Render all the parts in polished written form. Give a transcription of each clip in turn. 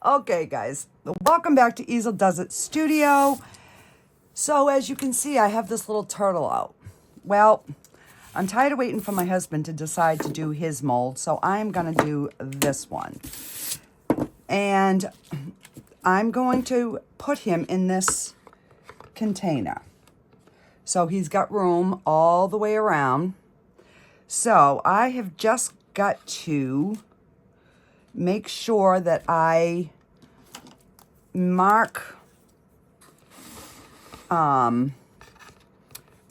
Okay, guys, welcome back to Easeldoesitstudio. So as you can see, I have this little turtle out. Well, I'm tired of waiting for my husband to decide to do his mold, so I'm going to do this one. And I'm going to put him in this container. So he's got room all the way around. So I have just got to make sure that I mark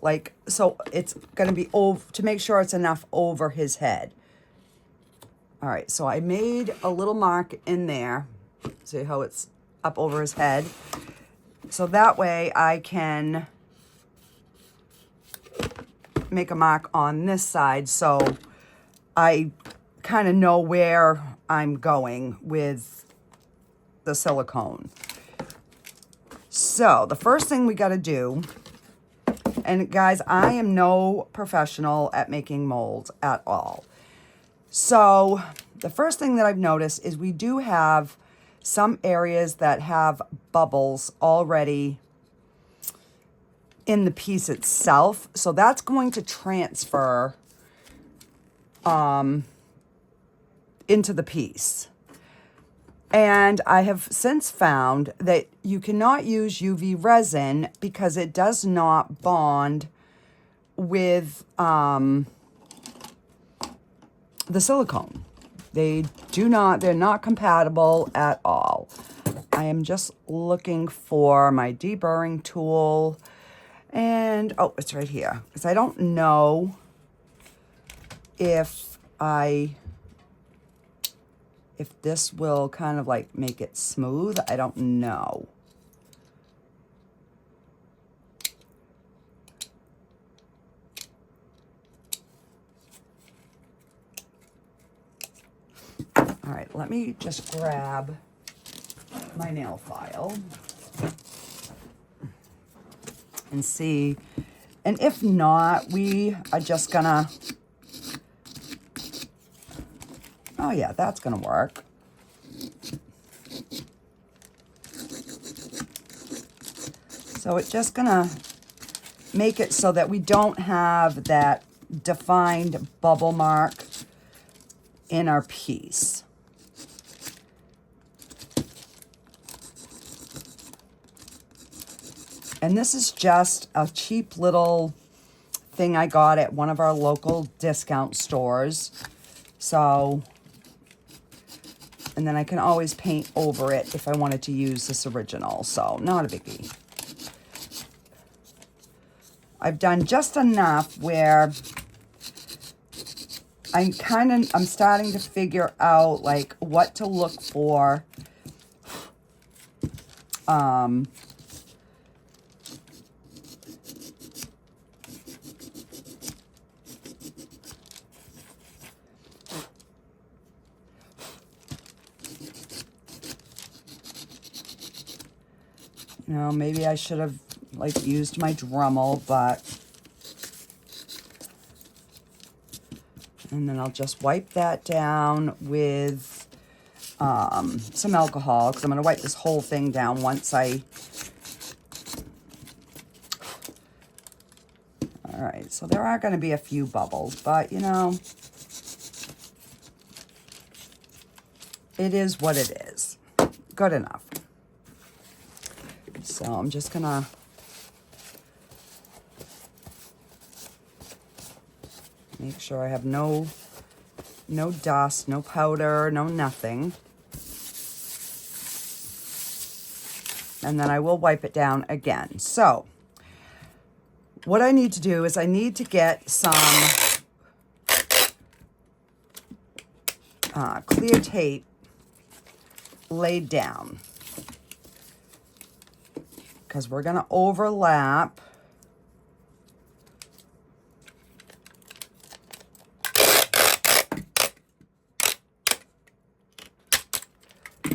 like, so it's going to be over, to make sure it's enough over his head. All right, so I made a little mark in there. See how it's up over his head? So that way I can make a mark on this side so I kind of know where I'm going with the silicone. So the first thing we got to do, and guys, I am no professional at making molds at all. So the first thing that I've noticed is we do have some areas that have bubbles already in the piece itself. So that's going to transfer into the piece. And I have since found that you cannot use UV resin because it does not bond with the silicone. They're not compatible at all. I am just looking for my deburring tool. And, oh, it's right here. Because I don't know if this will kind of like make it smooth. I don't know. All right, let me just grab my nail file and see. And if not, we are just gonna, oh yeah, that's gonna work. So it's just gonna make it so that we don't have that defined bubble mark in our piece. And this is just a cheap little thing I got at one of our local discount stores. So, and then I can always paint over it if I wanted to use this original. So, not a biggie. I've done just enough where I'm starting to figure out like what to look for. You know, maybe I should have like used my Dremel, but, and then I'll just wipe that down with some alcohol, because I'm going to wipe this whole thing down once I, all right, so there are going to be a few bubbles, but you know, it is what it is. Good enough. So I'm just gonna make sure I have no dust, no powder, no nothing. And then I will wipe it down again. So what I need to do is I need to get some clear tape laid down, because we're going to overlap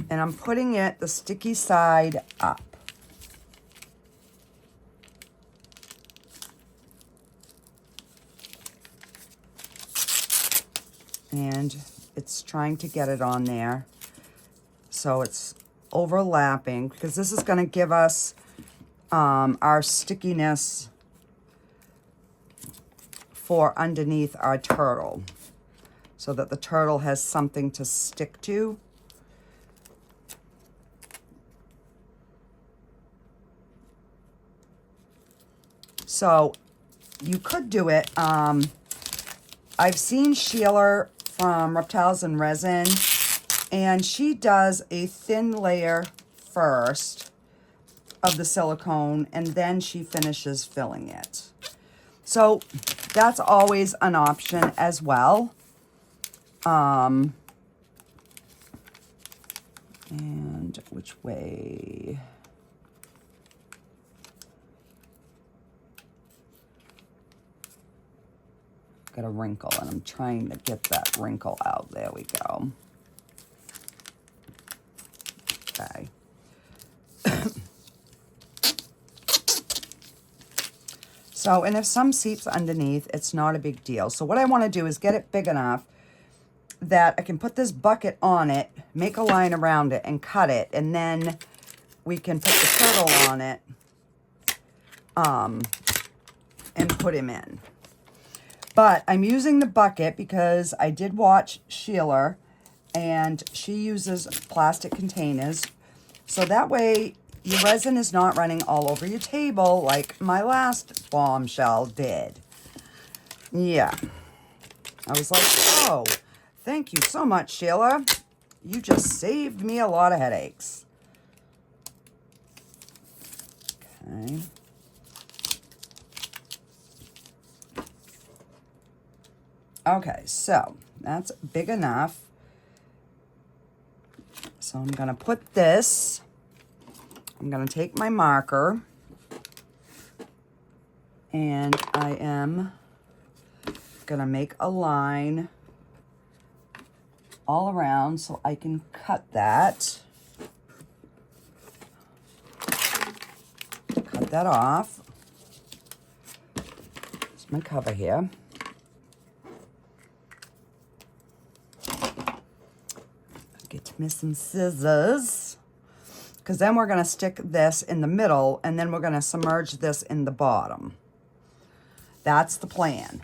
and I'm putting it the sticky side up. And it's trying to get it on there. So it's overlapping because this is going to give us our stickiness for underneath our turtle, so that the turtle has something to stick to. So you could do it. I've seen Sheila from Reptiles and Resin, and she does a thin layer first of the silicone, and then she finishes filling it. So that's always an option as well. And which way? Got a wrinkle, and I'm trying to get that wrinkle out. There we go. Okay. So, and if some seeps underneath, it's not a big deal. So what I want to do is get it big enough that I can put this bucket on it, make a line around it, and cut it. And then we can put the turtle on it and put him in. But I'm using the bucket because I did watch Sheila, and she uses plastic containers. So that way your resin is not running all over your table like my last bombshell did. Yeah. I was like, oh, thank you so much, Sheila. You just saved me a lot of headaches. Okay. Okay, so that's big enough. So I'm going to put this, I'm going to take my marker, and I am going to make a line all around so I can cut that. Cut that off. There's my cover here. Get me some scissors, because then we're going to stick this in the middle, and then we're going to submerge this in the bottom. That's the plan.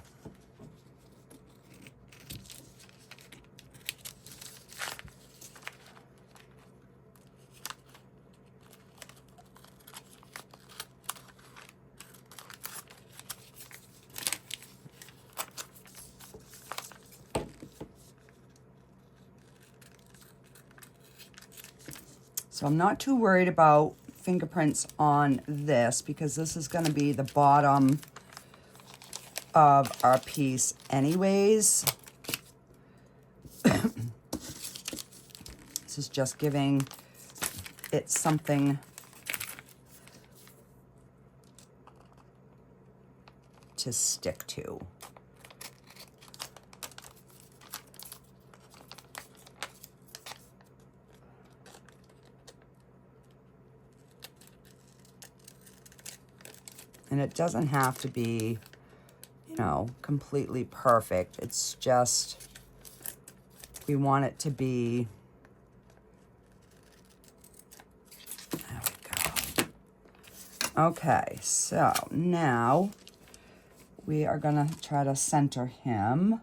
So I'm not too worried about fingerprints on this, because this is going to be the bottom of our piece anyways. This is just giving it something to stick to. And it doesn't have to be, you know, completely perfect. It's just, we want it to be, there we go. Okay, so now we are gonna try to center him.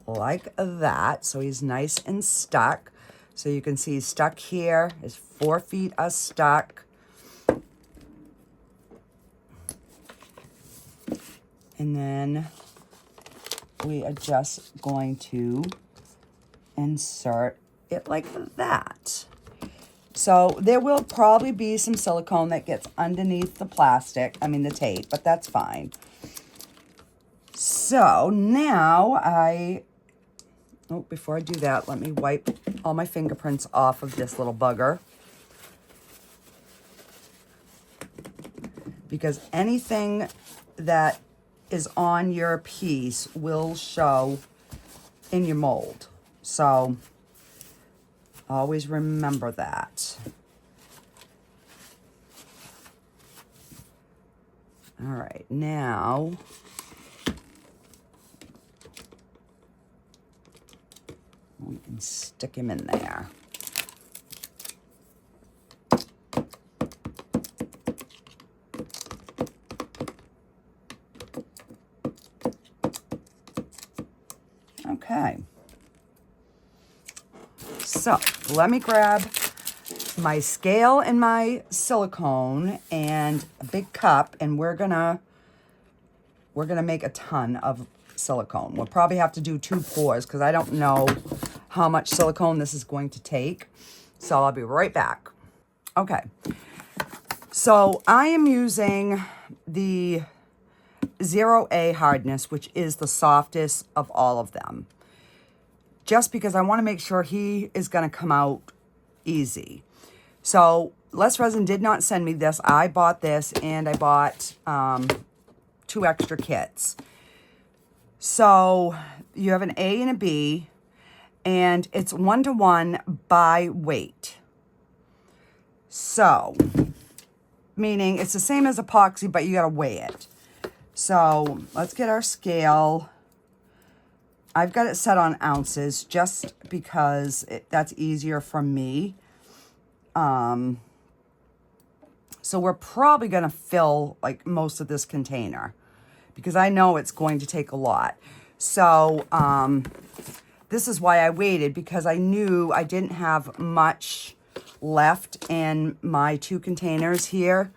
Like that, so he's nice and stuck. So you can see he's stuck here. His 4 feet are stuck. And then we are just going to insert it like that. So there will probably be some silicone that gets underneath the plastic, I mean the tape, but that's fine. So now before I do that, let me wipe all my fingerprints off of this little bugger. Because anything that is on your piece will show in your mold. So always remember that. All right, now and stick him in there. Okay. So let me grab my scale and my silicone and a big cup, and we're gonna make a ton of silicone. We'll probably have to do 2 pours because I don't know how much silicone this is going to take. So I'll be right back. Okay. So I am using the 0A hardness, which is the softest of all of them, just because I want to make sure he is going to come out easy. So Less Resin did not send me this. I bought this, and I bought 2 extra kits. So you have an A and a B, and it's 1-to-1 by weight. So, meaning it's the same as epoxy, but you got to weigh it. So let's get our scale. I've got it set on ounces just because that's easier for me. So we're probably going to fill like most of this container because I know it's going to take a lot. So this is why I waited, because I knew I didn't have much left in my 2 containers here.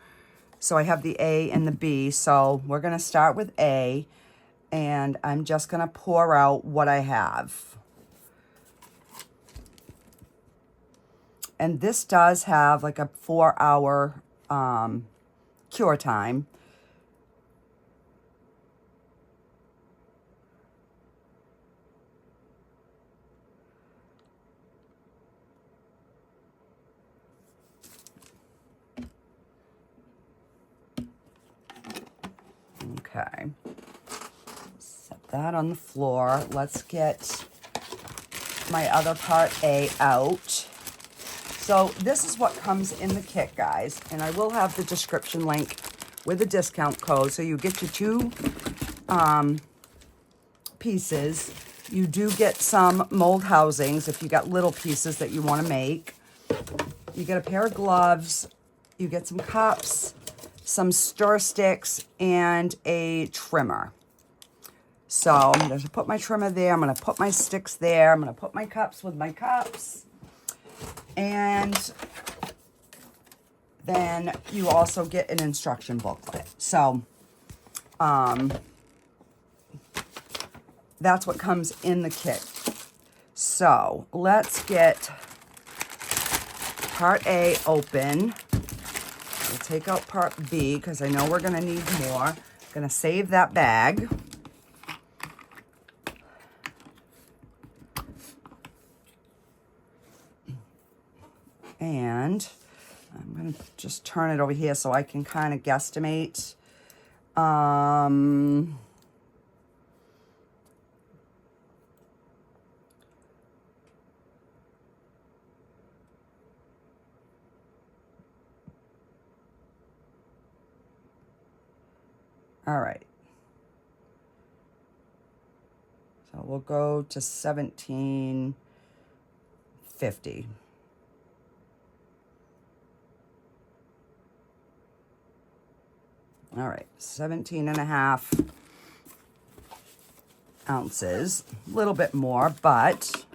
So I have the A and the B. So we're going to start with A, and I'm just going to pour out what I have. And this does have like a 4-hour cure time. Okay, set that on the floor. Let's get my other part A out. So this is what comes in the kit, guys, and I will have the description link with the discount code. So you get your 2 pieces. You do get some mold housings if you got little pieces that you want to make. You get a pair of gloves. You get some cups, some stir sticks, and a trimmer. So I'm going to put my trimmer there. I'm going to put my sticks there. I'm going to put my cups with my cups. And then you also get an instruction booklet. So that's what comes in the kit. So let's get part A open. We'll take out part B because I know we're going to need more. I'm going to save that bag. And I'm going to just turn it over here so I can kind of guesstimate. All right. So we'll go to 1750. All right, 17.5 ounces, a little bit more, but so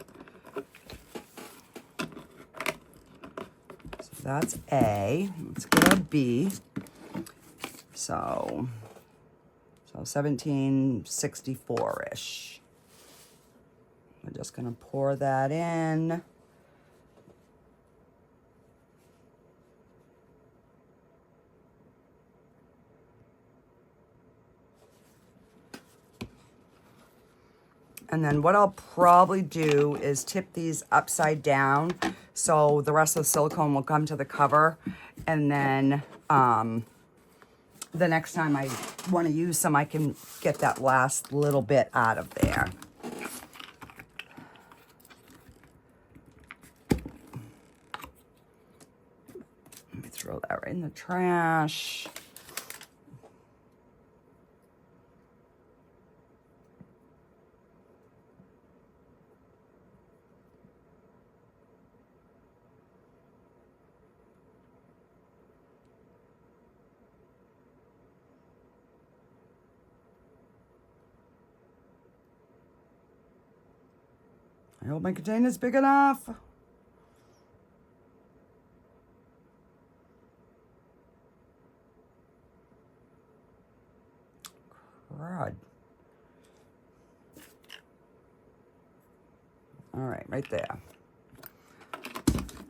that's A. Let's get our B. So 1764-ish. We're just gonna pour that in. And then what I'll probably do is tip these upside down so the rest of the silicone will come to the cover. And then the next time I want to use some, I can get that last little bit out of there. Let me throw that right in the trash. I hope my container's big enough. Crud. All right, right there.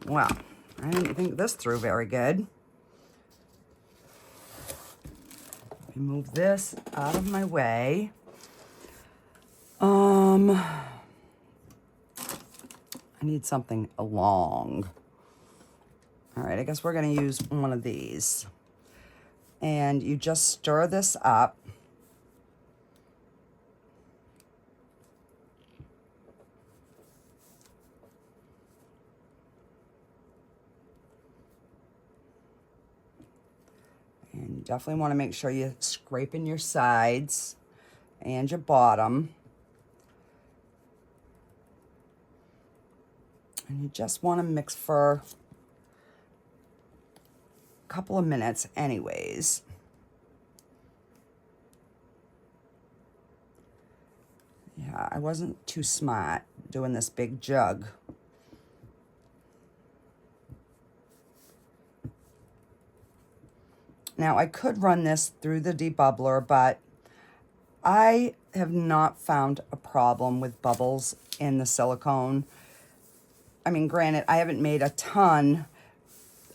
Well, I didn't think this through very good. Move this out of my way. I need something long. All right, I guess we're gonna use one of these. And you just stir this up. And you definitely want to make sure you're scraping your sides and your bottom. And you just want to mix for a couple of minutes anyways. Yeah, I wasn't too smart doing this big jug. Now, I could run this through the debubbler, but I have not found a problem with bubbles in the silicone. I mean, granted, I haven't made a ton.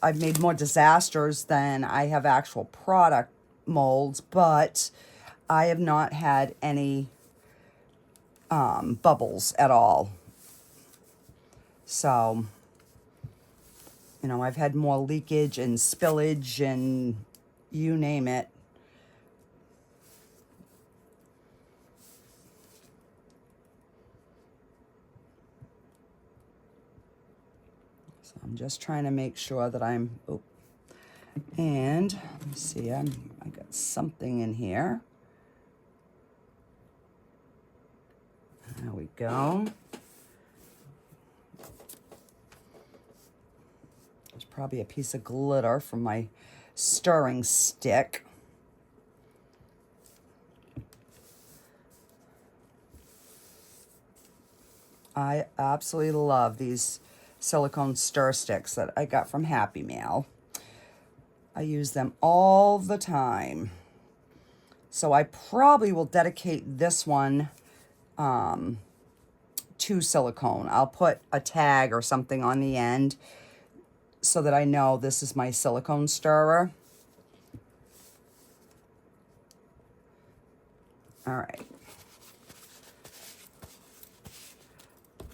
I've made more disasters than I have actual product molds, but I have not had any bubbles at all. So, you know, I've had more leakage and spillage and you name it. So I'm just trying to make sure that I'm, oh, and let me see, I got something in here. There we go. There's probably a piece of glitter from my stirring stick. I absolutely love these silicone stir sticks that I got from Happy Mail. I use them all the time. So I probably will dedicate this one to silicone. I'll put a tag or something on the end so that I know this is my silicone stirrer. All right.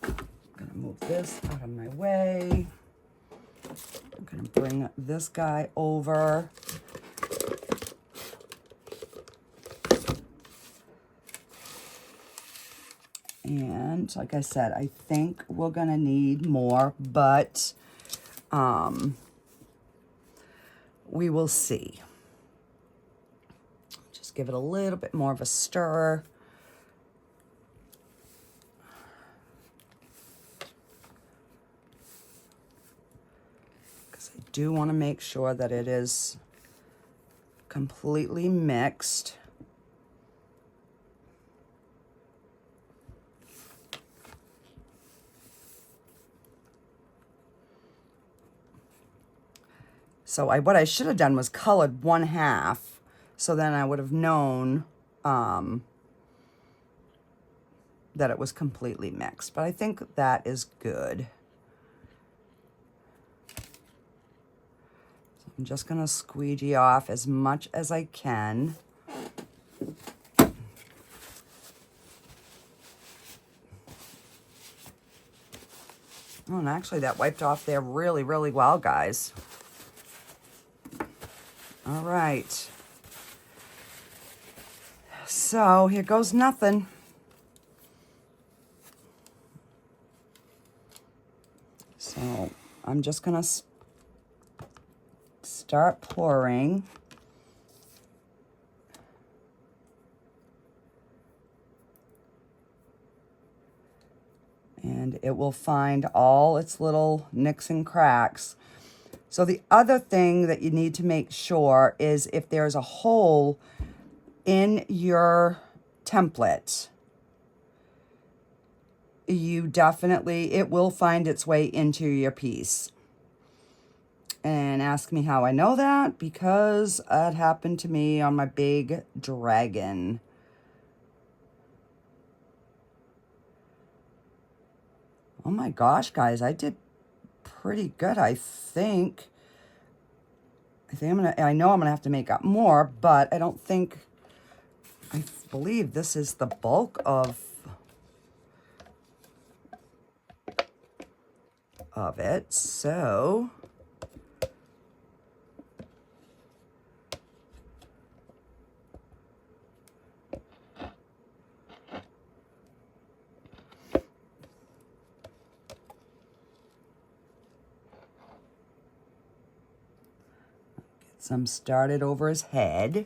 I'm gonna move this out of my way. I'm gonna bring this guy over. And like I said, I think we're gonna need more, but we will see. Just give it a little bit more of a stir. Because I do want to make sure that it is completely mixed. So what I should have done was colored 1/2, so then I would have known that it was completely mixed. But I think that is good. So I'm just gonna squeegee off as much as I can. Oh, and actually that wiped off there really, really well, guys. All right. So here goes nothing. So I'm just gonna start pouring. And it will find all its little nicks and cracks. So the other thing that you need to make sure is if there's a hole in your template, you definitely, it will find its way into your piece. And ask me how I know that, because it happened to me on my big dragon. Oh my gosh, guys, I did pretty good, I think. I know I'm gonna have to make up more, but I don't think, I believe this is the bulk of it, so get some started over his head.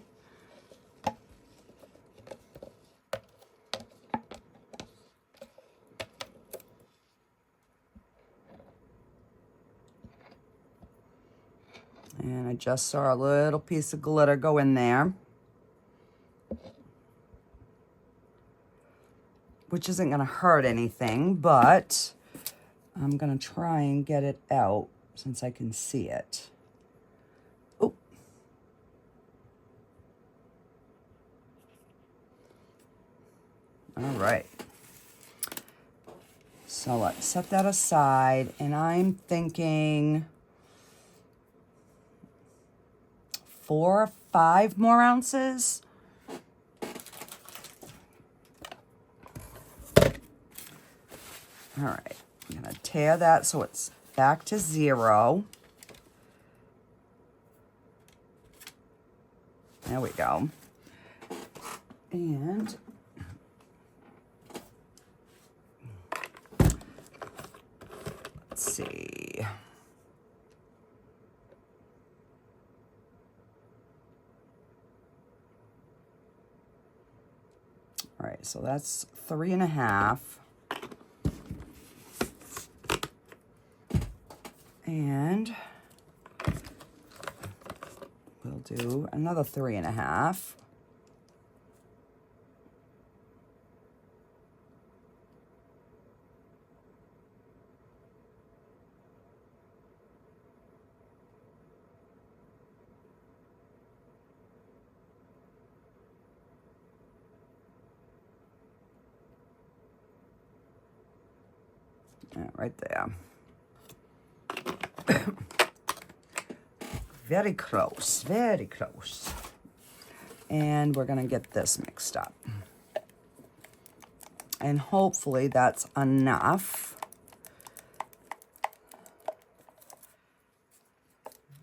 And I just saw a little piece of glitter go in there, which isn't going to hurt anything, but I'm going to try and get it out since I can see it. Oh. All right. So let's set that aside, and I'm thinking 4 or 5 more ounces. All right, I'm gonna tear that so it's back to 0. There we go. And let's see. All right, so that's 3.5. And we'll do another 3.5. Right there. Very close, very close. And we're gonna get this mixed up. And hopefully that's enough.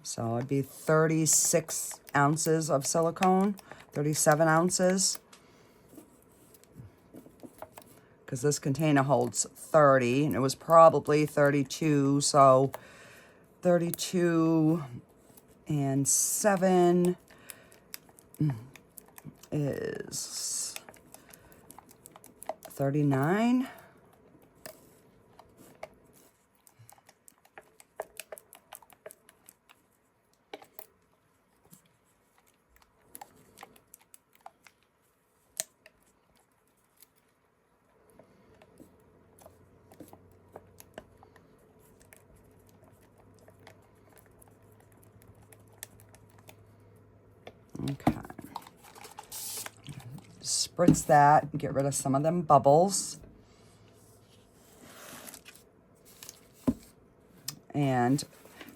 So it'd be 36 ounces of silicone, 37 ounces. Because this container holds 30, and it was probably 32, so 32 and 7 is 39. Okay. Spritz that and get rid of some of them bubbles. And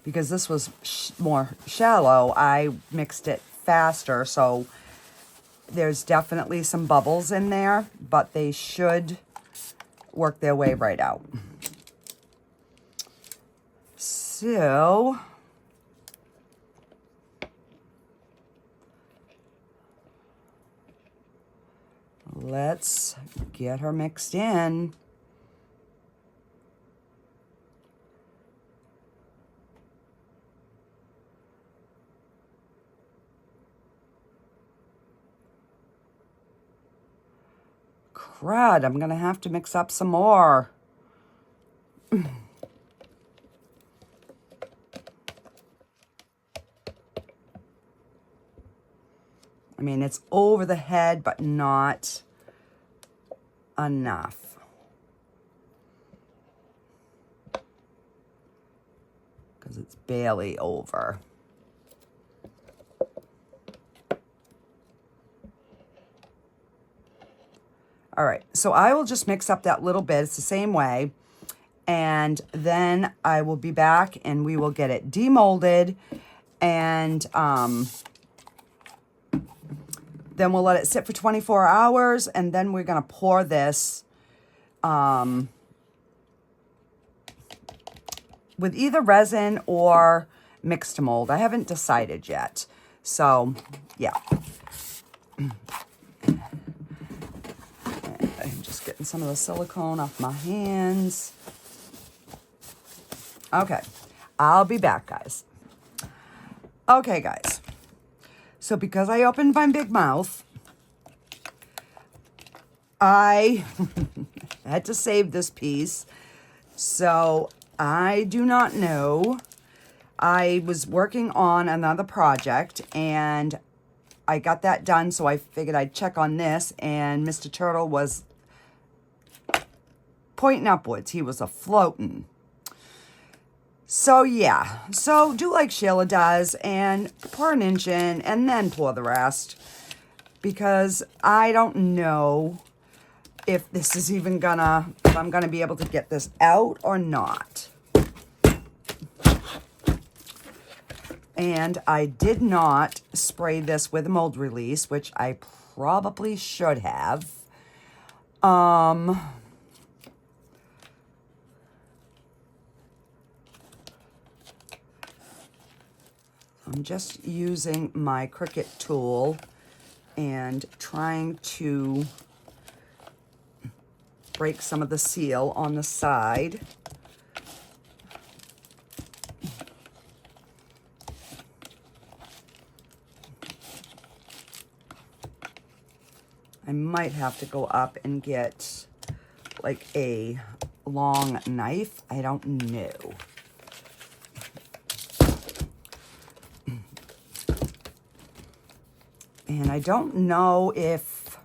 because this was more shallow, I mixed it faster, so there's definitely some bubbles in there, but they should work their way right out. So let's get her mixed in. Crud, I'm gonna have to mix up some more. I mean, it's over the head, but not enough. because it's barely over. All right, so I will just mix up that little bit. It's the same way. And then I will be back and we will get it demolded. And then we'll let it sit for 24 hours. And then we're going to pour this with either resin or mix2mold. I haven't decided yet. So, yeah. I'm just getting some of the silicone off my hands. Okay, I'll be back, guys. Okay, guys. So because I opened my big mouth, I had to save this piece. So I do not know. I was working on another project and I got that done. So I figured I'd check on this, and Mr. Turtle was pointing upwards. He was a-floating. So yeah, so do like Sheila does and pour an inch in and then pour the rest, because I don't know if this is even gonna, if I'm gonna be able to get this out or not. And I did not spray this with mold release, which I probably should have. I'm just using my Cricut tool and trying to break some of the seal on the side. I might have to go up and get like a long knife. I don't know. And I don't know if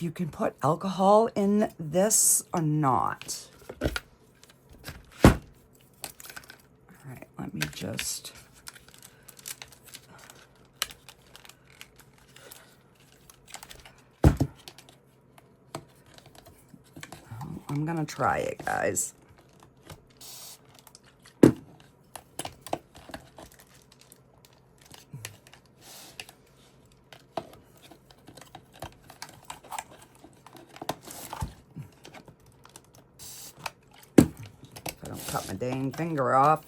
you can put alcohol in this or not. All right, let me just... I'm gonna try it, guys. Cut my dang finger off.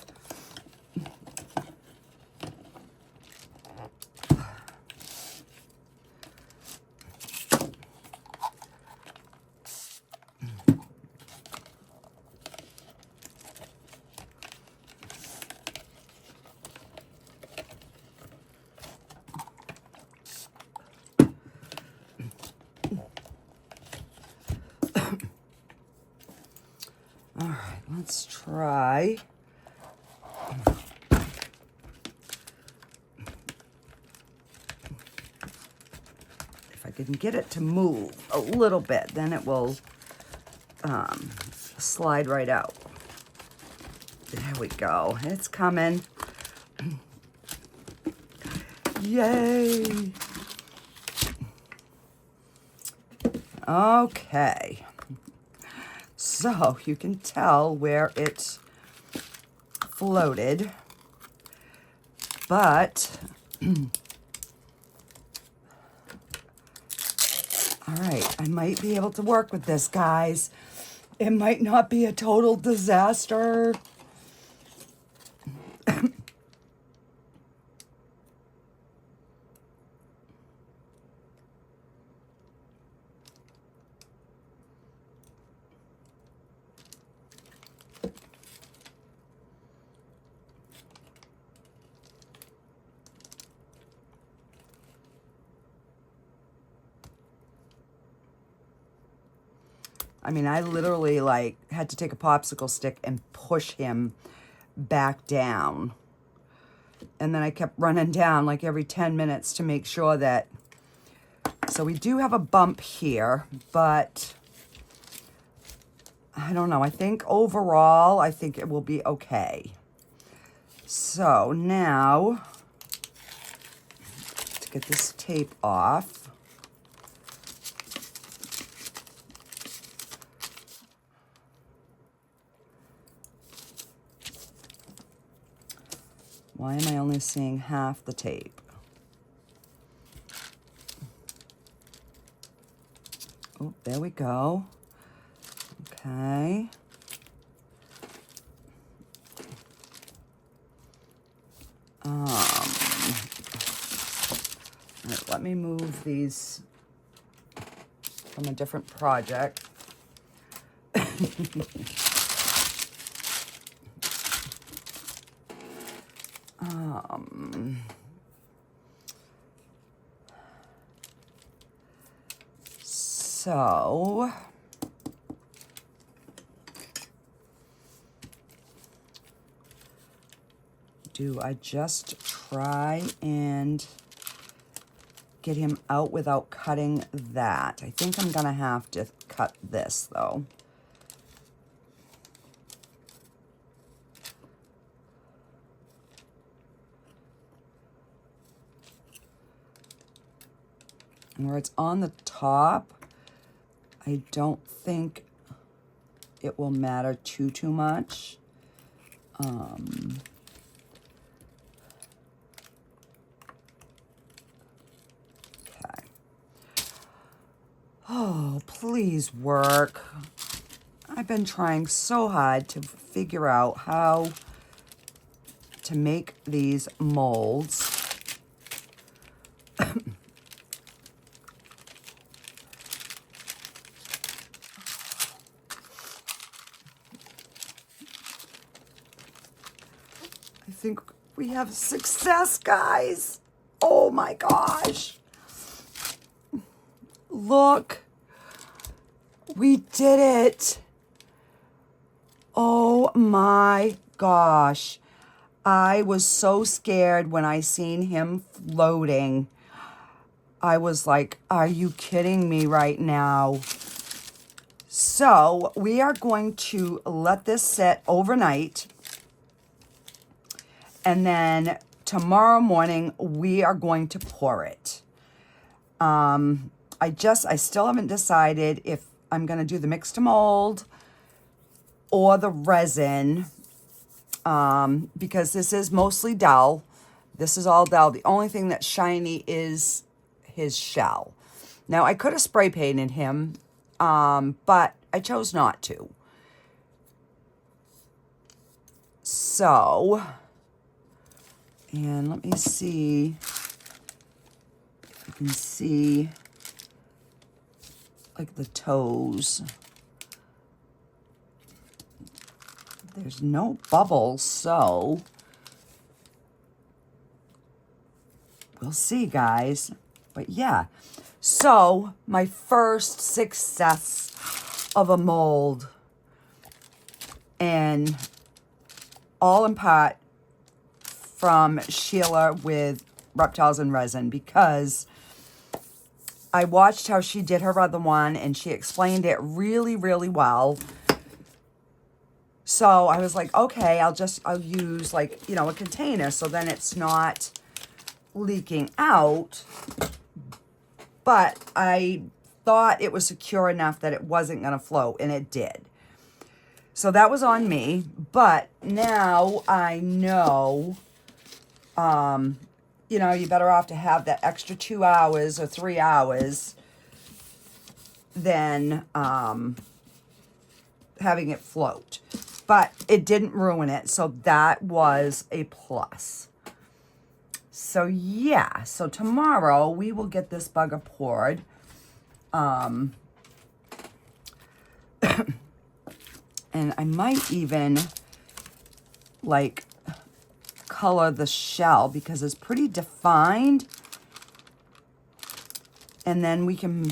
All right, let's try. If I can get it to move a little bit, then it will slide right out. There we go. It's coming. Yay. Okay. So you can tell where it floated, but all right, I might be able to work with this, guys. It might not be a total disaster. I mean, I literally like had to take a popsicle stick and push him back down. And then I kept running down like every 10 minutes to make sure that, so we do have a bump here, but I don't know. I think overall, I think it will be okay. So now, to get this tape off, why am I only seeing half the tape? Oh, there we go. Okay. All right, let me move these from a different project. So do I just try and get him out without cutting that? I think I'm gonna have to cut this though. And where it's on the top, I don't think it will matter too much. Okay. Oh, please work. I've been trying so hard to figure out how to make these molds. I think we have success, guys. Oh my gosh. Look, we did it. Oh my gosh. I was so scared when I seen him floating. I was like, are you kidding me right now? So we are going to let this sit overnight. And then tomorrow morning, we are going to pour it. I still haven't decided if I'm going to do the mix-to-mold or the resin, because this is mostly dull. This is all dull. The only thing that's shiny is his shell. Now, I could have spray painted him, but I chose not to. So, and let me see if you can see like the toes. There's no bubbles, so we'll see, guys. But yeah, so my first success of a mold, and all in part from Sheila with Reptiles and Resin, because I watched how she did her other one and she explained it really, really well. So I was like, okay, I'll use like, you know, a container so then it's not leaking out. But I thought it was secure enough that it wasn't going to float, and it did. So that was on me. But now I know, you know, you're better off to have that extra 2 hours or 3 hours than having it float. But it didn't ruin it, so that was a plus. So yeah, so tomorrow we will get this bugger poured. And I might even like color the shell because it's pretty defined. And then we can,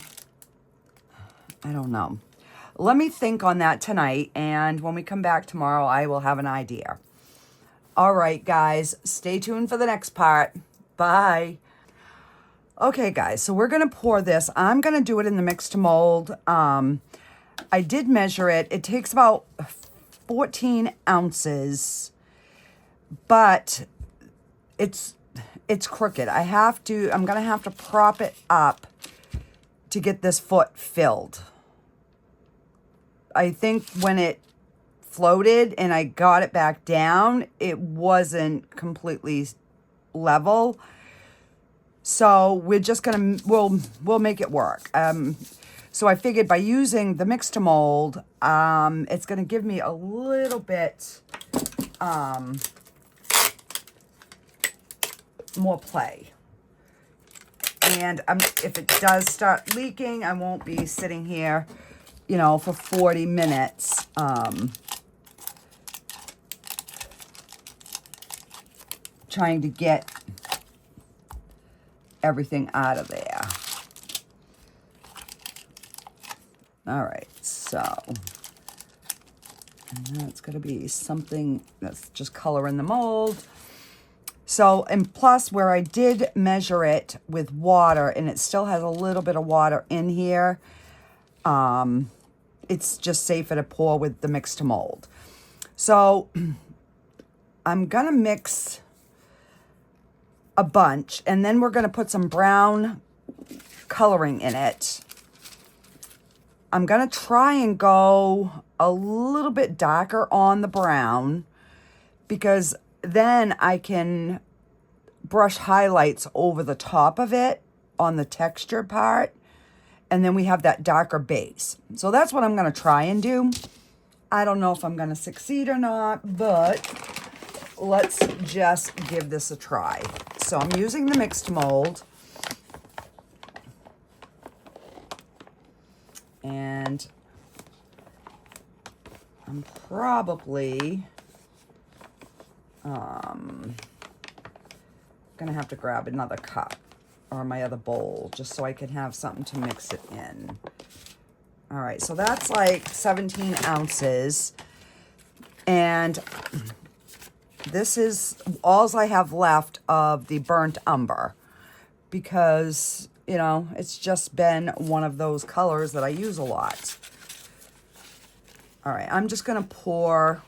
I don't know. Let me think on that tonight, and when we come back tomorrow, I will have an idea. All right, guys, stay tuned for the next part. Bye. Okay, guys, so we're going to pour this. I'm going to do it in the mix to mold. I did measure it. It takes about 14 ounces, but it's crooked. I'm going to have to prop it up to get this foot filled. I think when it floated and I got it back down, it wasn't completely level. So we're just gonna, we'll make it work. So I figured by using the mix2mold, it's gonna give me a little bit more play. And if it does start leaking, I won't be sitting here, you know, for 40 minutes. Trying to get everything out of there. All right, so and it's going to be something that's just color in the mold. So, and plus where I did measure it with water and it still has a little bit of water in here, it's just safer to pour with the mix2mold. So I'm going to mix a bunch, and then we're going to put some brown coloring in it. I'm going to try and go a little bit darker on the brown, because then I can brush highlights over the top of it on the texture part, and then we have that darker base. So that's what I'm going to try and do. I don't know if I'm going to succeed or not, but let's just give this a try. So I'm using the mix2mold, and I'm probably gonna have to grab another cup or my other bowl just so I can have something to mix it in. All right, so that's like 17 ounces, and this is all I have left of the burnt umber, because, you know, it's just been one of those colors that I use a lot. All right, I'm just going to pour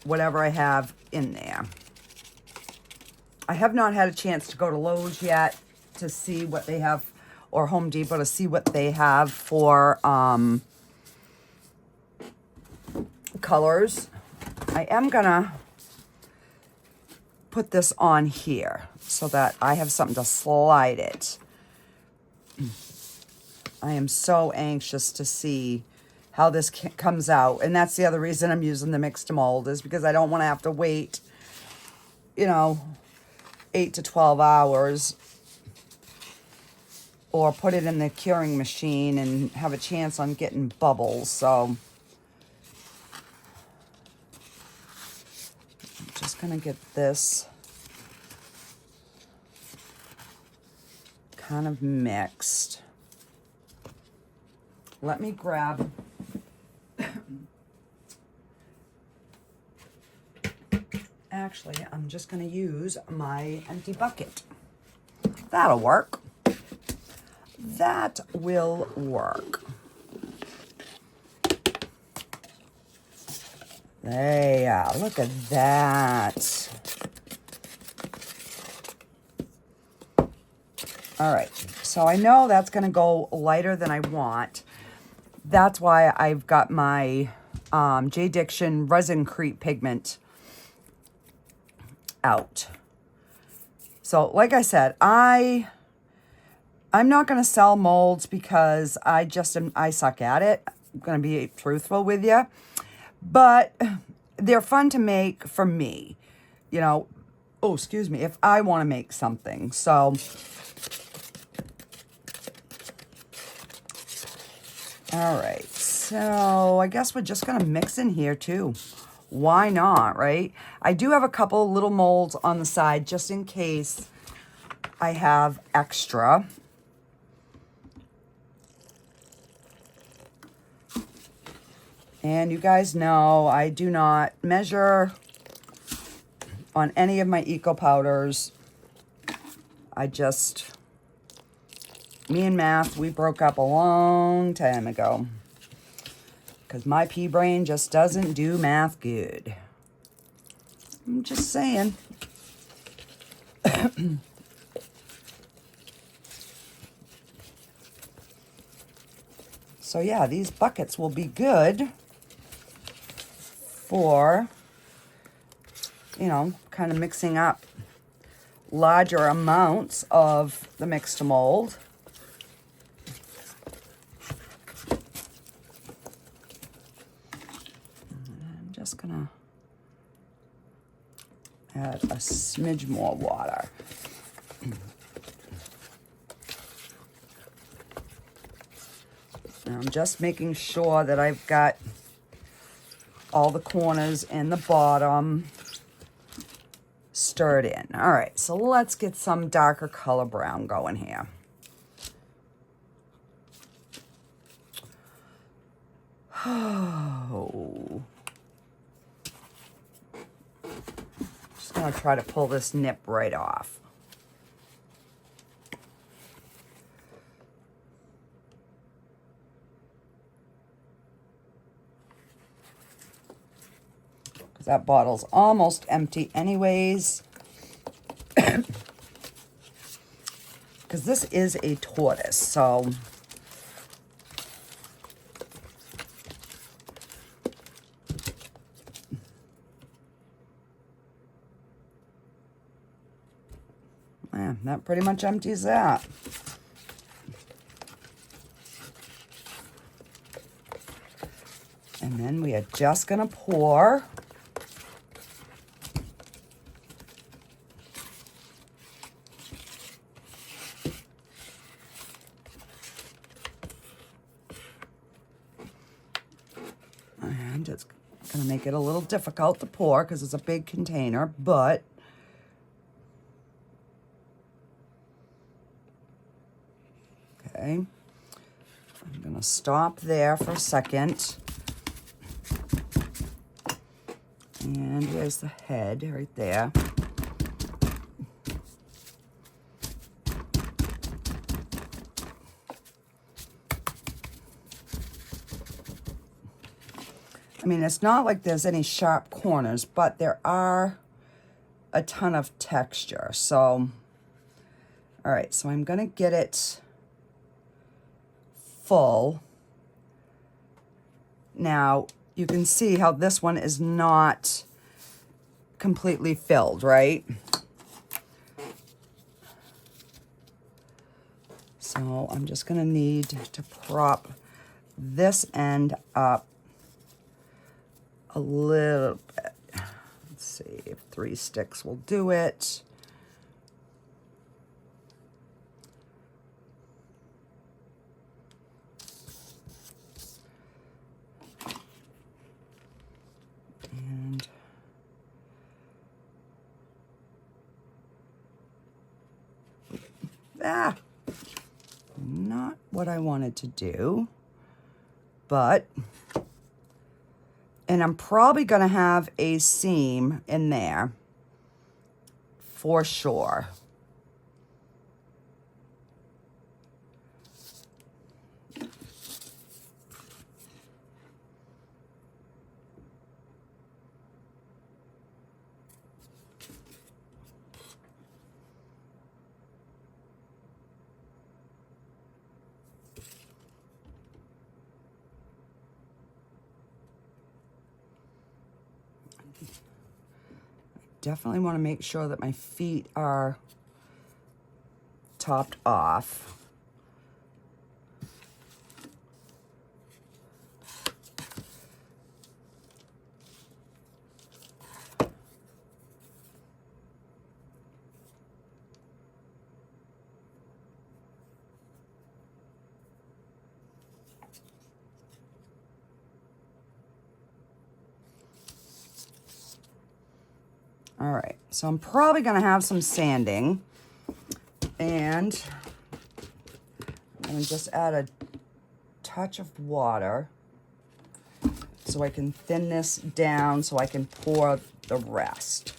whatever I have in there. I have not had a chance to go to Lowe's yet to see what they have, or Home Depot to see what they have for colors. I am gonna put this on here so that I have something to slide it. I am so anxious to see how this comes out, and that's the other reason I'm using the mix2mold, is because I don't want to have to wait, you know, 8 to 12 hours, or put it in the curing machine and have a chance on getting bubbles. So I'm just gonna get this kind of mixed. Let me grab actually, I'm just gonna use my empty bucket. That'll work. That will work. There, look at that. All right, so I know that's gonna go lighter than I want. That's why I've got my J. Diction resin creep pigment out. So like I said, I'm not going to sell molds because I suck at it. I'm going to be truthful with you. But they're fun to make for me. You know, oh, excuse me, if I want to make something. So, all right. So I guess we're just going to mix in here too. Why not, right? I do have a couple little molds on the side just in case I have extra. And you guys know I do not measure on any of my eco powders. Me and math, we broke up a long time ago. Because my pea brain just doesn't do math good. I'm just saying. So yeah, these buckets will be good for, you know, kind of mixing up larger amounts of the mix to mold. I'm just gonna add a smidge more water. And I'm just making sure that I've got all the corners and the bottom stirred in. All right, so let's get some darker color brown going here. Oh. Just gonna try to pull this nip right off. That bottle's almost empty anyways. Because this is a tortoise, so yeah, that pretty much empties that. And then we are just gonna pour it's going to make it a little difficult to pour because it's a big container, but okay. I'm going to stop there for a second. And there's the head right there. I mean, it's not like there's any sharp corners, but there are a ton of texture. So, all right, so I'm going to get it full. Now, you can see how this one is not completely filled, right? So I'm just going to need to prop this end up a little bit. Let's see if 3 sticks will do it. And not what I wanted to do, but and I'm probably going to have a seam in there for sure. Definitely want to make sure that my feet are topped off. All right, so I'm probably going to have some sanding, and I'm going to just add a touch of water so I can thin this down so I can pour the rest.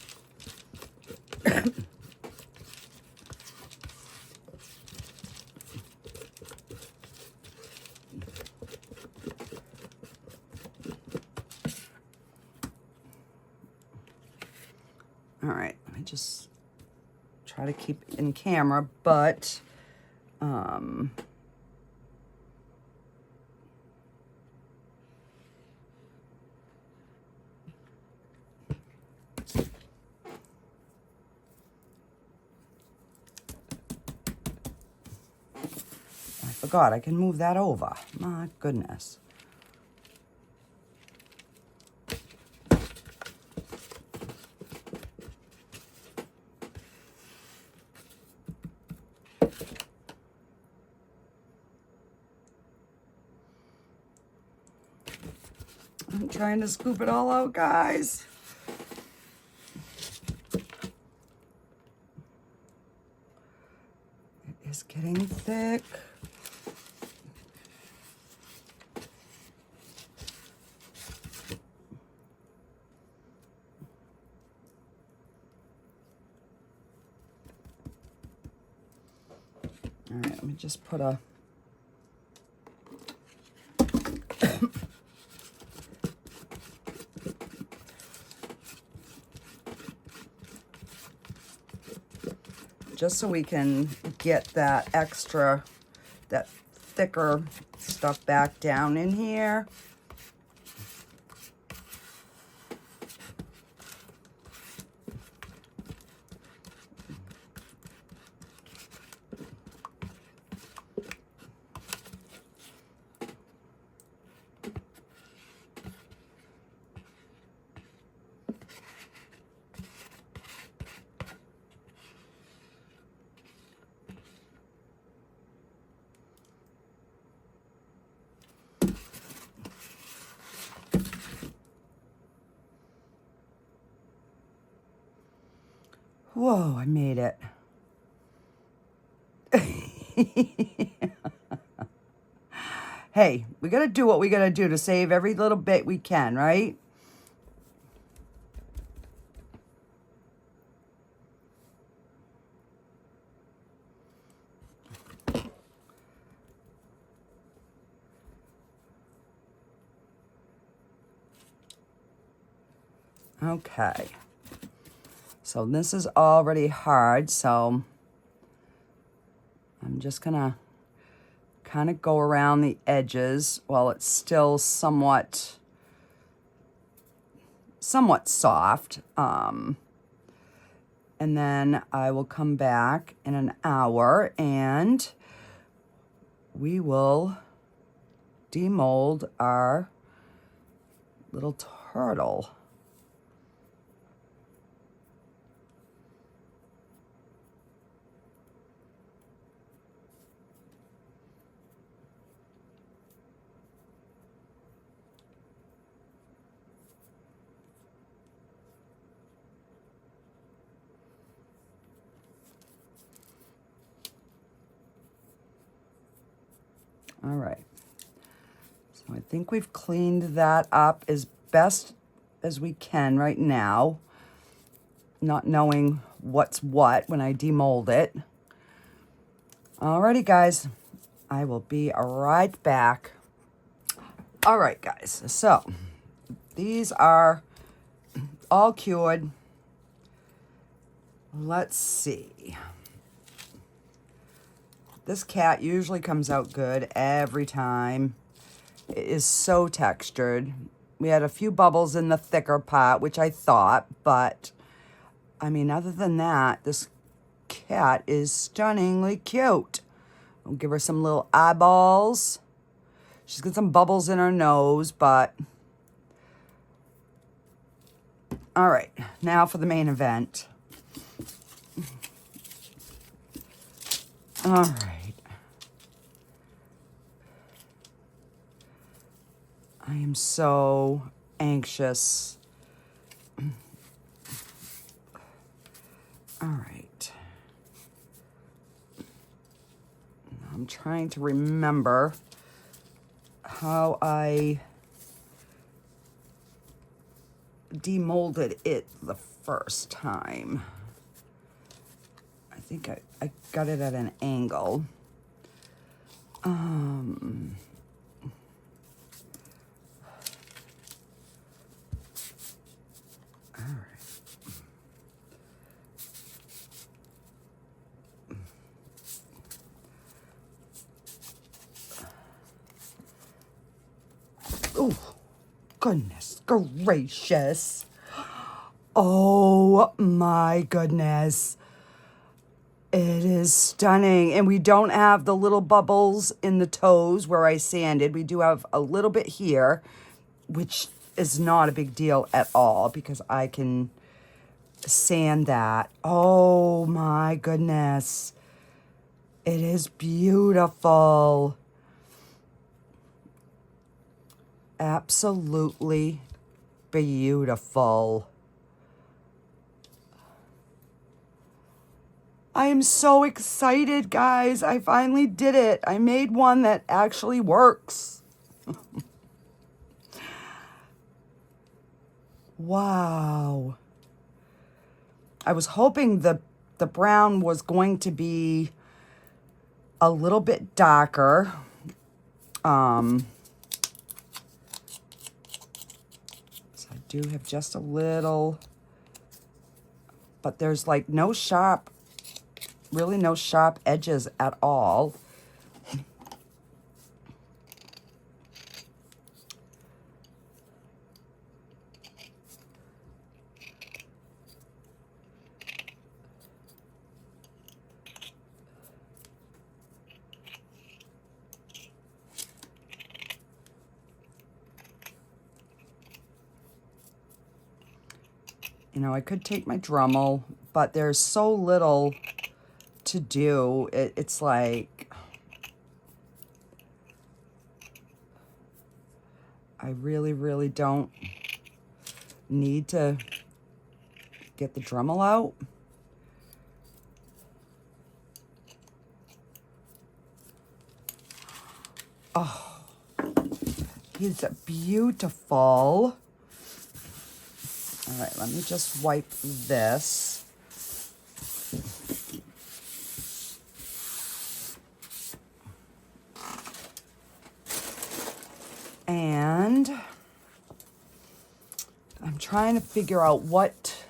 right, let me just try to keep it in camera, but I forgot I can move that over. My goodness. I'm trying to scoop it all out, guys. It is getting thick. All right, let me just put a just so we can get that extra, that thicker stuff back down in here. Whoa, I made it. Hey, we gotta do what we gotta do to save every little bit we can, right? Okay. So this is already hard, so I'm just gonna kind of go around the edges while it's still somewhat soft. And then I will come back in an hour and we will demold our little turtle. All right, so I think we've cleaned that up as best as we can right now, not knowing what's what when I demold it. Alrighty, guys, I will be right back. All right, guys, so these are all cured. Let's see. This cat usually comes out good every time. It is so textured. We had a few bubbles in the thicker part, which I thought, but I mean, other than that, this cat is stunningly cute. I'll give her some little eyeballs. She's got some bubbles in her nose, but all right, now for the main event. All right. I am so anxious. All right. I'm trying to remember how I demolded it the first time. I think I got it at an angle. All right. Oh, goodness gracious. Oh my goodness. It is stunning. And we don't have the little bubbles in the toes where I sanded. We do have a little bit here, which is not a big deal at all because I can sand that. Oh my goodness. It is beautiful. Absolutely beautiful. I am so excited, guys. I finally did it. I made one that actually works. Wow. I was hoping the brown was going to be a little bit darker. So I do have just a little, but there's like no sharp, really no sharp edges at all. You know, I could take my Dremel, but there's so little to do. It's like, I really, really don't need to get the Dremel out. Oh, he's beautiful. All right, let me just wipe this. And I'm trying to figure out what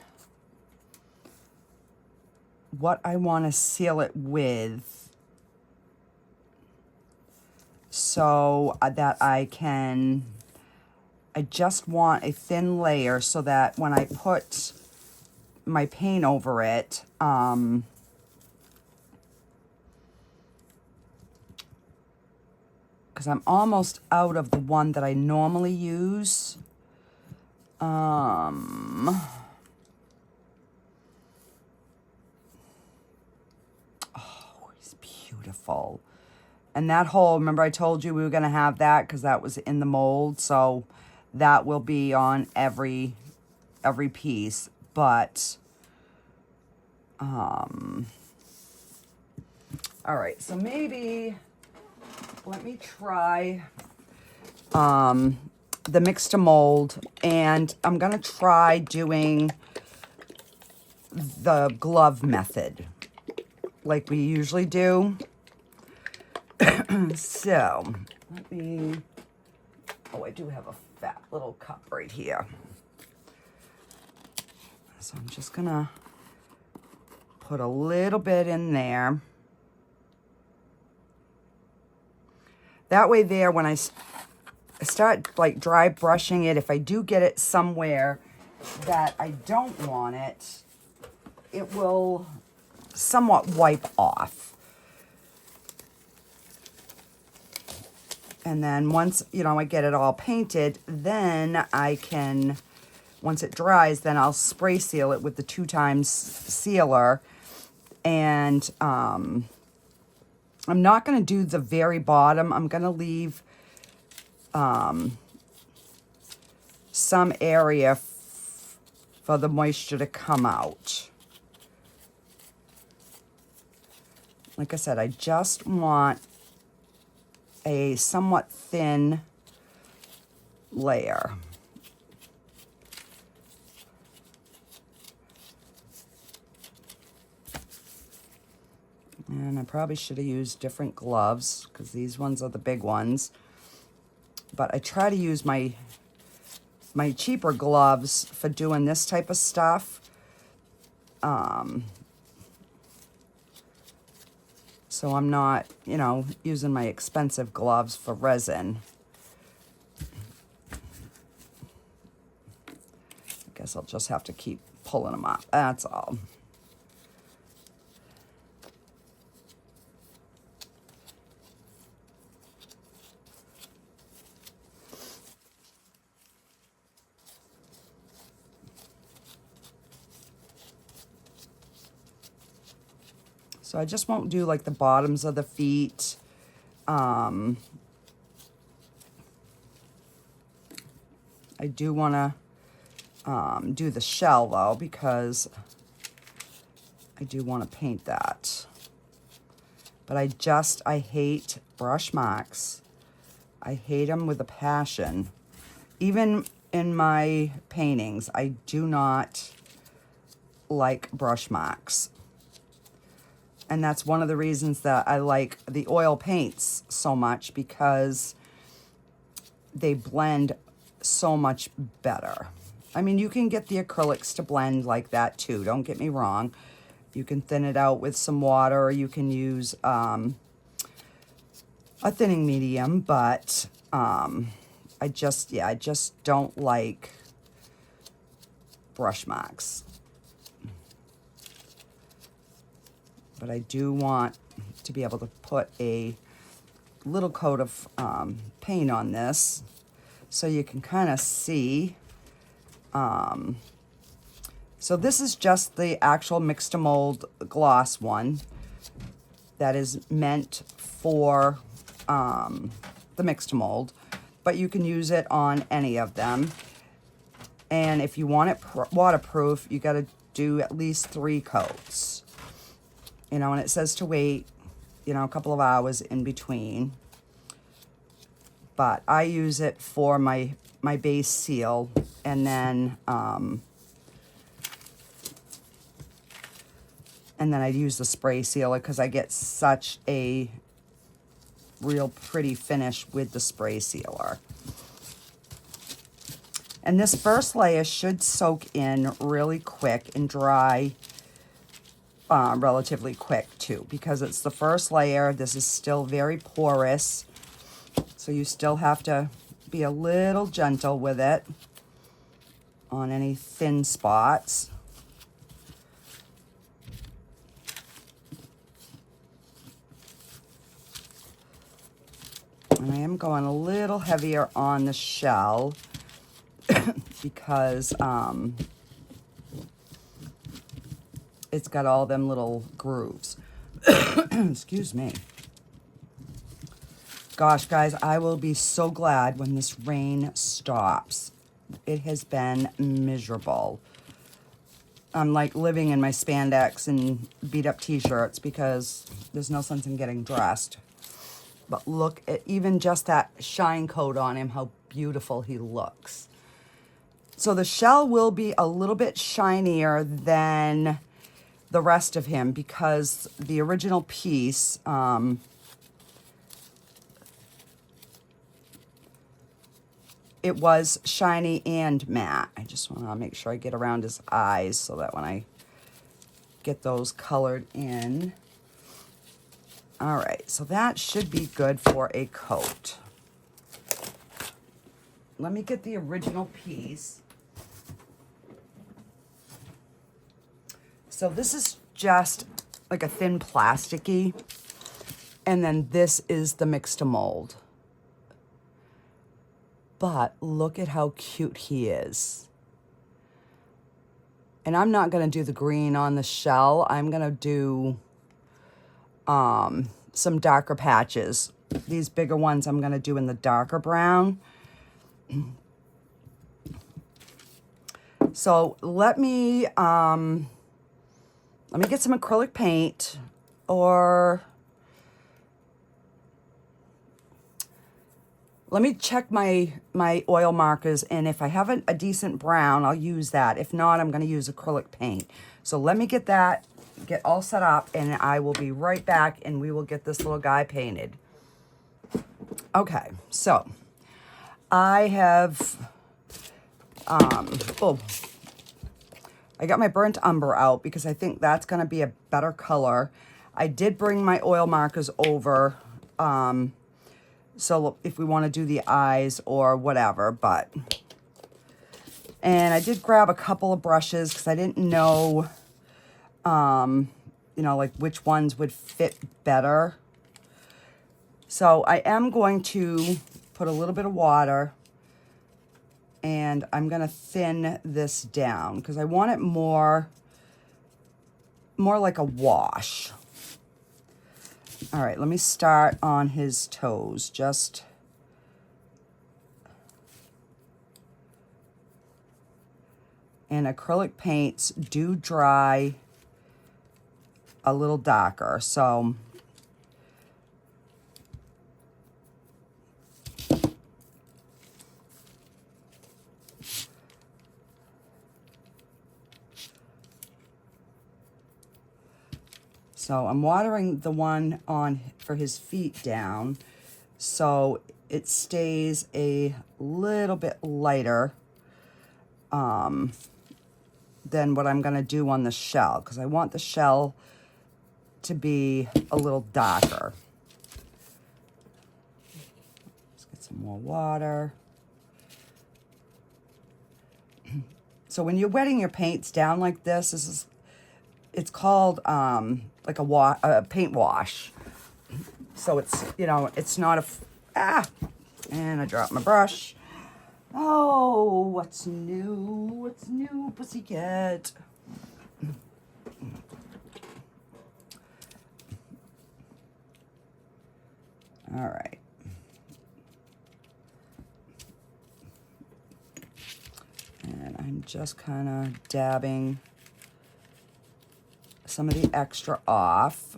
I want to seal it with so that I just want a thin layer so that when I put my paint over it, because I'm almost out of the one that I normally use. Oh, he's beautiful. And that hole, remember I told you we were going to have that because that was in the mold. So that will be on every piece. But, all right. So maybe, let me try the mix2mold. And I'm going to try doing the glove method like we usually do. So, let me, oh, I do have a fat little cup right here. So I'm just gonna put a little bit in there. That way there, when I start like dry brushing it, if I do get it somewhere that I don't want it, it will somewhat wipe off. And then once, you know, I get it all painted, then I can, once it dries, then I'll spray seal it with the 2x sealer. And I'm not going to do the very bottom. I'm going to leave some area for the moisture to come out. Like I said, I just want a somewhat thin layer. And I probably should have used different gloves because these ones are the big ones. But I try to use my cheaper gloves for doing this type of stuff. So I'm not, you know, using my expensive gloves for resin. Guess I'll just have to keep pulling them up. That's all. So I just won't do like the bottoms of the feet. I do want to do the shell though, because I do want to paint that. But I hate brush marks. I hate them with a passion. Even in my paintings, I do not like brush marks. And that's one of the reasons that I like the oil paints so much, because they blend so much better. I mean, you can get the acrylics to blend like that too, don't get me wrong. You can thin it out with some water, or you can use a thinning medium, but I just don't like brush marks. But I do want to be able to put a little coat of paint on this so you can kind of see. So this is just the actual mix2mold gloss one that is meant for the mix2mold, but you can use it on any of them. And if you want it waterproof, you got to do at least 3 coats. You know, and it says to wait, you know, a couple of hours in between. But I use it for my base seal, and then I use the spray sealer because I get such a real pretty finish with the spray sealer. And this first layer should soak in really quick and dry relatively quick too, because it's the first layer. This is still very porous, so you still have to be a little gentle with it on any thin spots. And I am going a little heavier on the shell because it's got all them little grooves. Excuse me. Gosh, guys, I will be so glad when this rain stops. It has been miserable. I'm like living in my spandex and beat up t-shirts because there's no sense in getting dressed. But look at even just that shine coat on him, how beautiful he looks. So the shell will be a little bit shinier than the rest of him, because the original piece, it was shiny and matte. I just want to make sure I get around his eyes so that when I get those colored in. All right, so that should be good for a coat. Let me get the original piece. So this is just like a thin plasticky, and then this is the mix2mold. But look at how cute he is. And I'm not gonna do the green on the shell. I'm gonna do some darker patches. These bigger ones I'm gonna do in the darker brown. So let me get some acrylic paint, or let me check my oil markers, and if I have a decent brown, I'll use that. If not, I'm going to use acrylic paint. So let me get that, get all set up, and I will be right back, and we will get this little guy painted. Okay, so I have, I got my burnt umber out because I think that's going to be a better color. I did bring my oil markers over, so if we want to do the eyes or whatever, but And I did grab a couple of brushes because I didn't know, you know, like which ones would fit better. So I am going to put a little bit of water and I'm going to thin this down because I want it more like a wash. All right, let me start on his toes. And acrylic paints do dry a little darker, so I'm watering the one on for his feet down so it stays a little bit lighter than what I'm going to do on the shell, because I want the shell to be a little darker. Let's get some more water. So when you're wetting your paints down like this, it's called like a paint wash. So it's, you know, it's not and I dropped my brush. Oh, what's new? What's new, pussycat? All right. And I'm just kind of dabbing some of the extra off.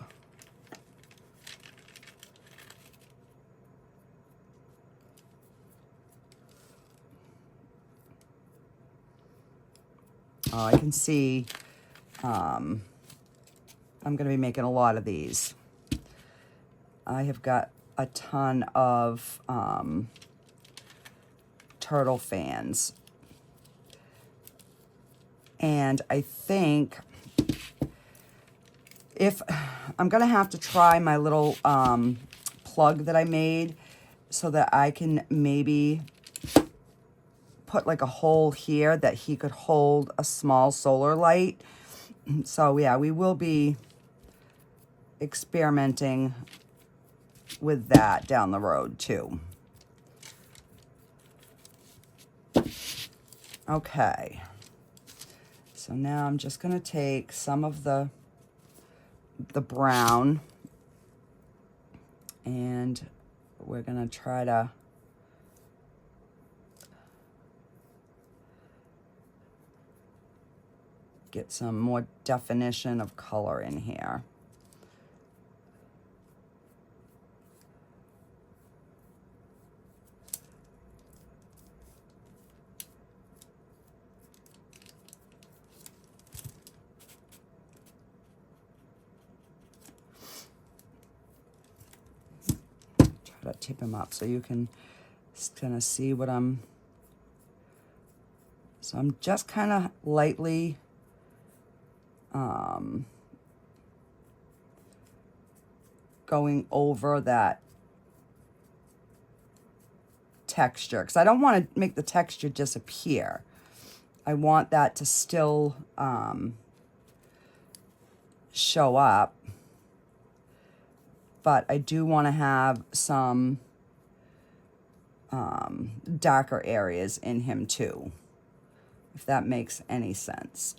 I can see I'm going to be making a lot of these. I have got a ton of turtle fans. And I think if I'm going to have to try my little plug that I made so that I can maybe put like a hole here that he could hold a small solar light. So yeah, we will be experimenting with that down the road too. Okay. So now I'm just going to take some of the brown and we're going to try to get some more definition of color in here. Try to tip him up so you can kind of see what I'm... So I'm just kind of lightly going over that texture because I don't want to make the texture disappear. I want that to still show up, but I do want to have some darker areas in him too, if that makes any sense.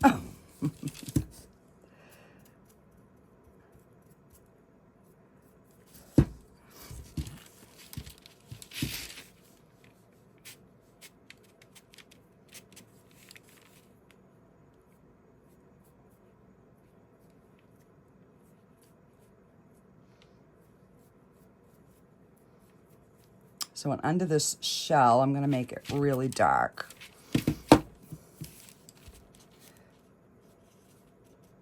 So under this shell, I'm going to make it really dark.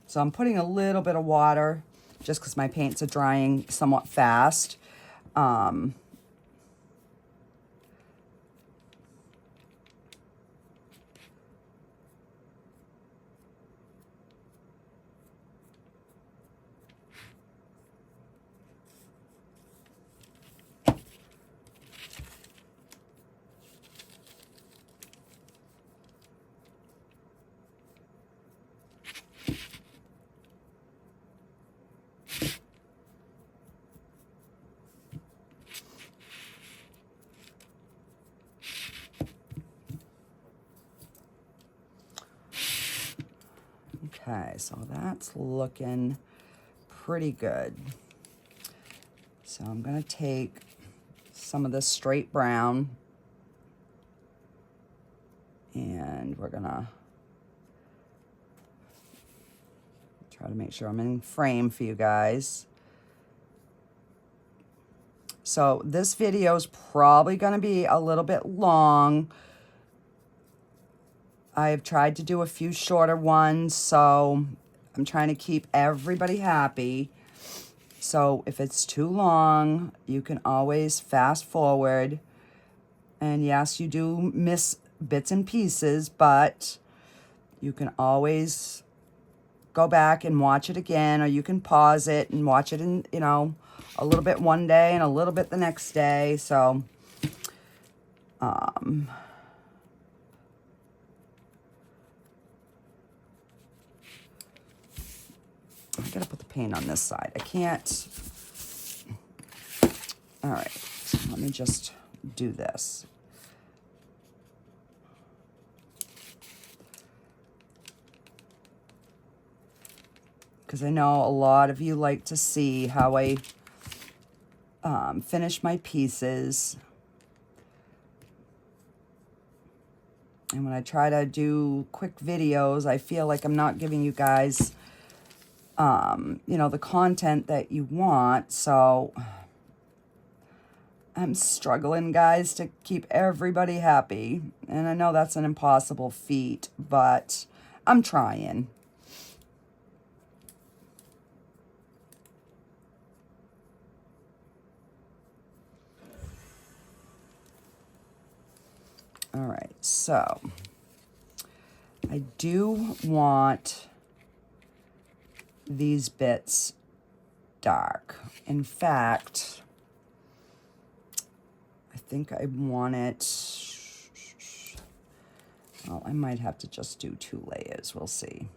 So I'm putting a little bit of water just because my paints are drying somewhat fast. Okay, so that's looking pretty good. So I'm going to take some of this straight brown, and we're going to try to make sure I'm in frame for you guys. So this video is probably going to be a little bit long. I've tried to do a few shorter ones, so I'm trying to keep everybody happy. So if it's too long, you can always fast forward. And yes, you do miss bits and pieces, but you can always go back and watch it again, or you can pause it and watch it in, you know, a little bit one day and a little bit the next day. So, I gotta put the paint on this side. I can't. All right, so let me just do this. Because I know a lot of you like to see how I finish my pieces. And when I try to do quick videos, I feel like I'm not giving you guys, you know, the content that you want. So I'm struggling, guys, to keep everybody happy. And I know that's an impossible feat, but I'm trying. All right, so I do want these bits dark. In fact, I think I want it, well, I might have to just do 2 layers. We'll see.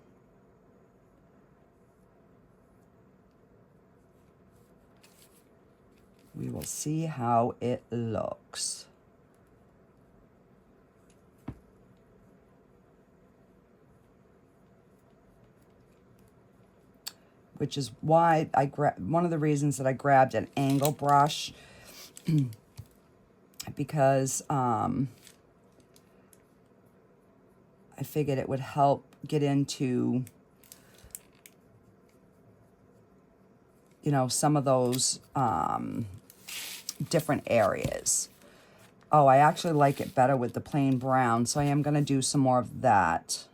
We will see how it looks. Which is why one of the reasons that I grabbed an angle brush, because I figured it would help get into, you know, some of those different areas. Oh, I actually like it better with the plain brown, so I am going to do some more of that.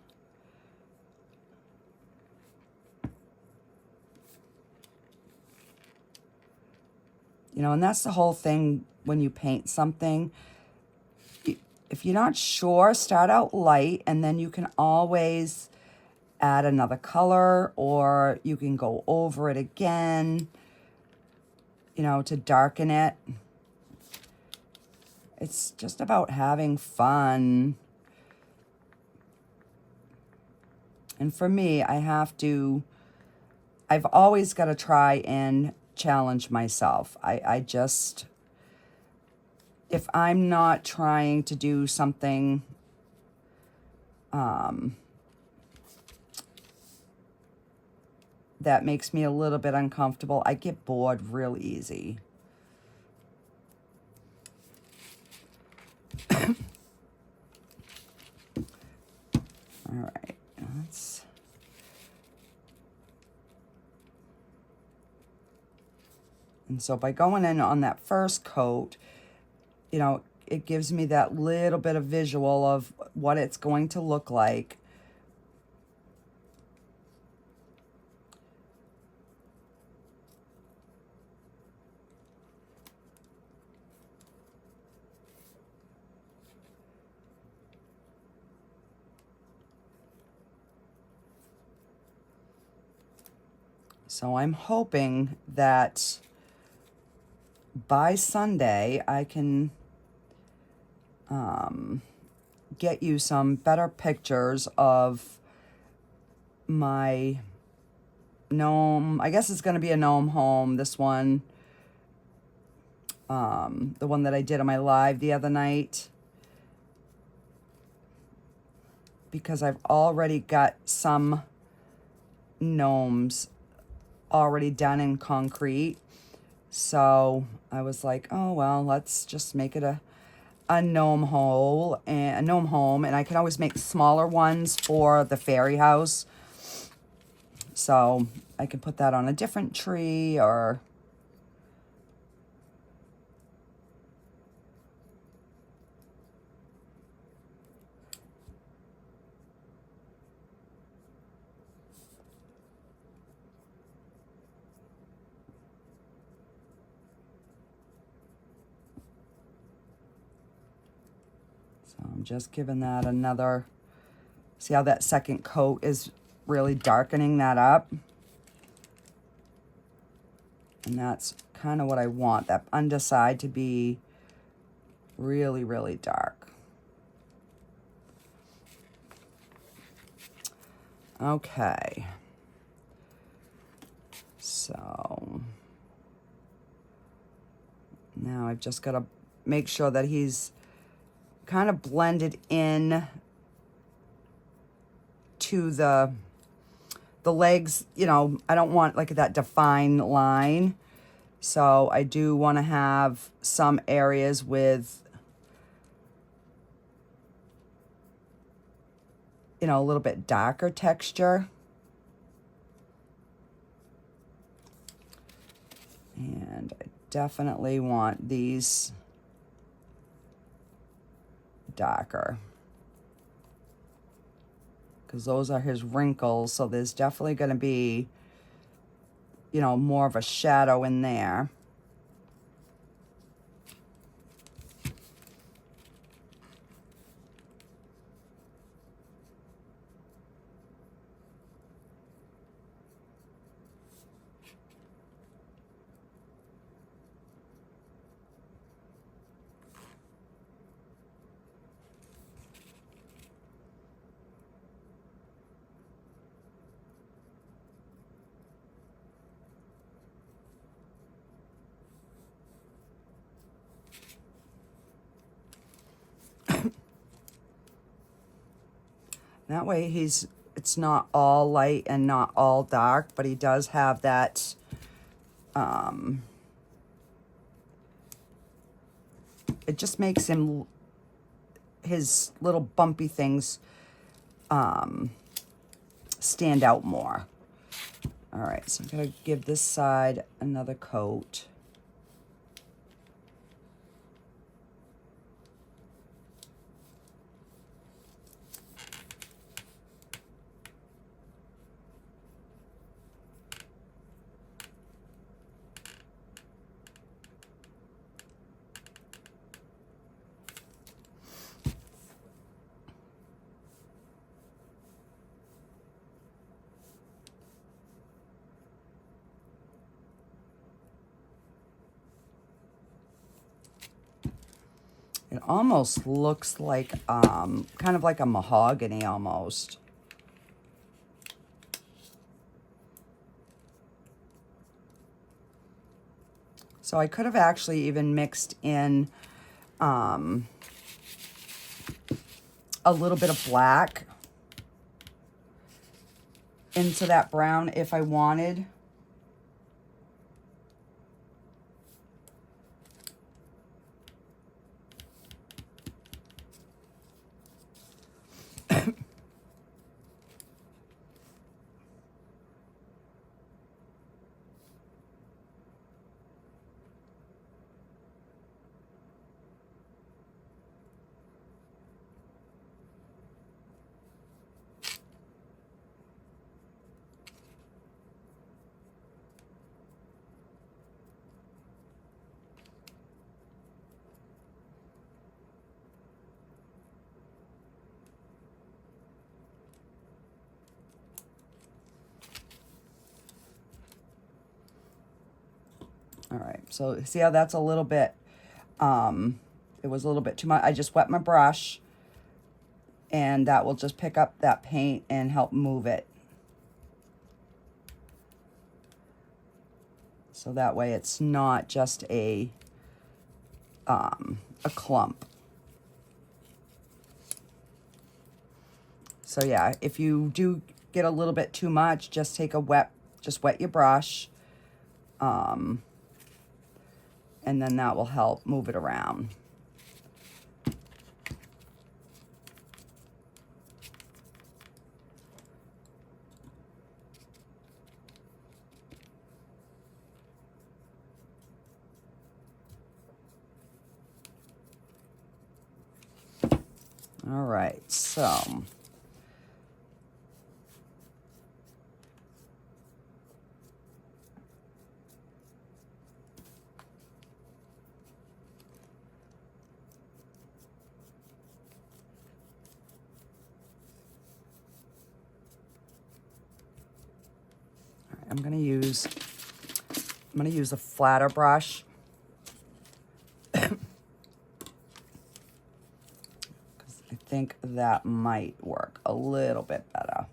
You know, and that's the whole thing when you paint something. If you're not sure, start out light, and then you can always add another color, or you can go over it again, you know, to darken it. It's just about having fun. And for me, I've always got to try and challenge myself. I just, if I'm not trying to do something that makes me a little bit uncomfortable, I get bored real easy. All right, let's. And so by going in on that first coat, you know, it gives me that little bit of visual of what it's going to look like. So I'm hoping that by Sunday I can get you some better pictures of my gnome. I guess it's going to be a gnome home, this one. The one that I did on my live the other night. Because I've already got some gnomes already done in concrete. So I was like, oh, well, let's just make it a gnome hole and a gnome home. And I can always make smaller ones for the fairy house. So I could put that on a different tree or... So I'm just giving that another... See how that second coat is really darkening that up? And that's kind of what I want, that underside to be really, really dark. Okay. So now I've just got to make sure that he's kind of blended in to the legs. You know, I don't want like that defined line. So I do want to have some areas with, you know, a little bit darker texture. And I definitely want these darker, because those are his wrinkles. So there's definitely going to be, you know, more of a shadow in there. That way it's not all light and not all dark, but he does have that, it just makes him, his little bumpy things, stand out more. All right, so I'm gonna give this side another coat. It almost looks like, kind of like a mahogany almost. So I could have actually even mixed in a little bit of black into that brown if I wanted. All right, so see how that's a little bit, it was a little bit too much. I just wet my brush, and that will just pick up that paint and help move it. So that way it's not just a clump. So yeah, if you do get a little bit too much, just take a just wet your brush. And then that will help move it around. All right, so I'm gonna use a flatter brush. Because I think that might work a little bit better.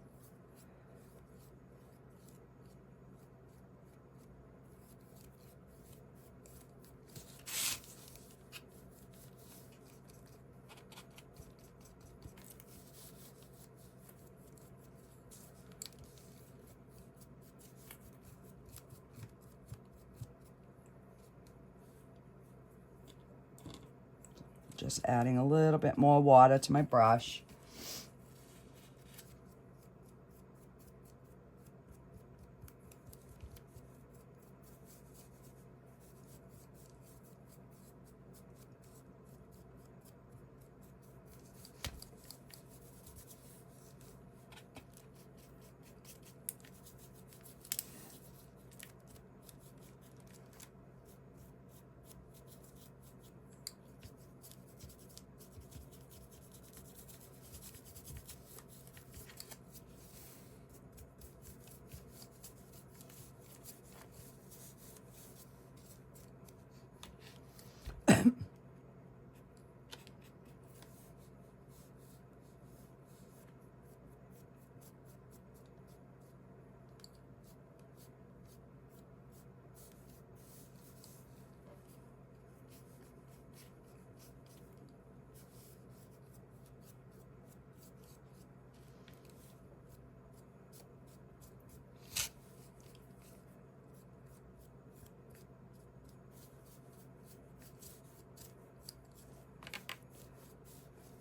Just adding a little bit more water to my brush.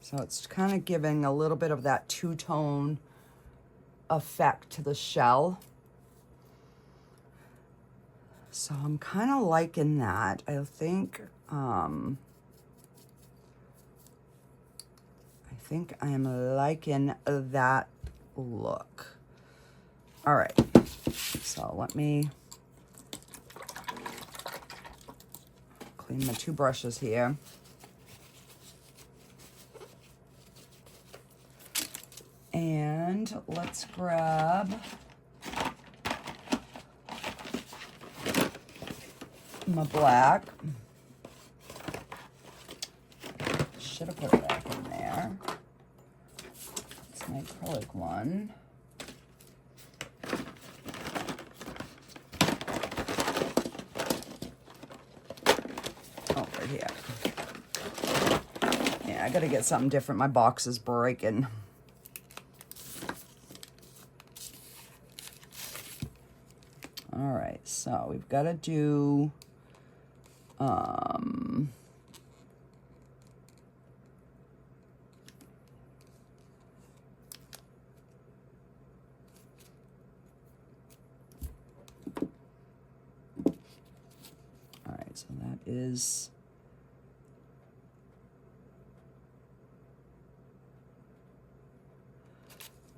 So it's kind of giving a little bit of that two-tone effect to the shell. So I'm kind of liking that. I think I am liking that look. All right, so let me clean my two brushes here. And let's grab my black. Should have put it back in there. It's my acrylic one. Oh, right here. Yeah, I gotta get something different. My box is breaking. All right, so we've got to do, all right, so that is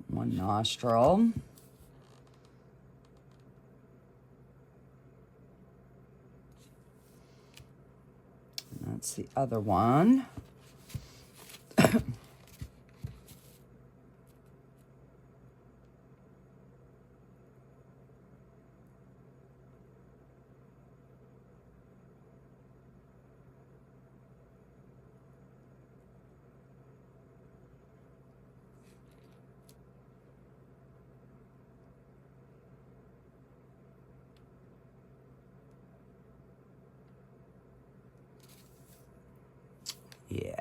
one nostril. That's the other one. Yeah.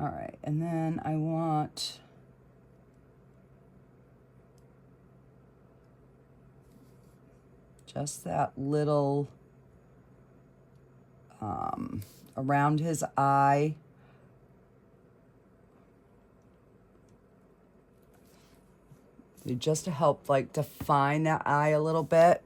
All right, and then I want just that little around his eye. Just to help like define that eye a little bit.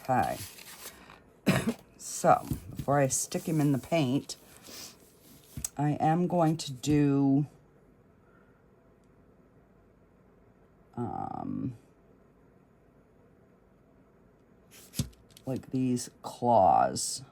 Okay, so before I stick him in the paint, I am going to do like these claws.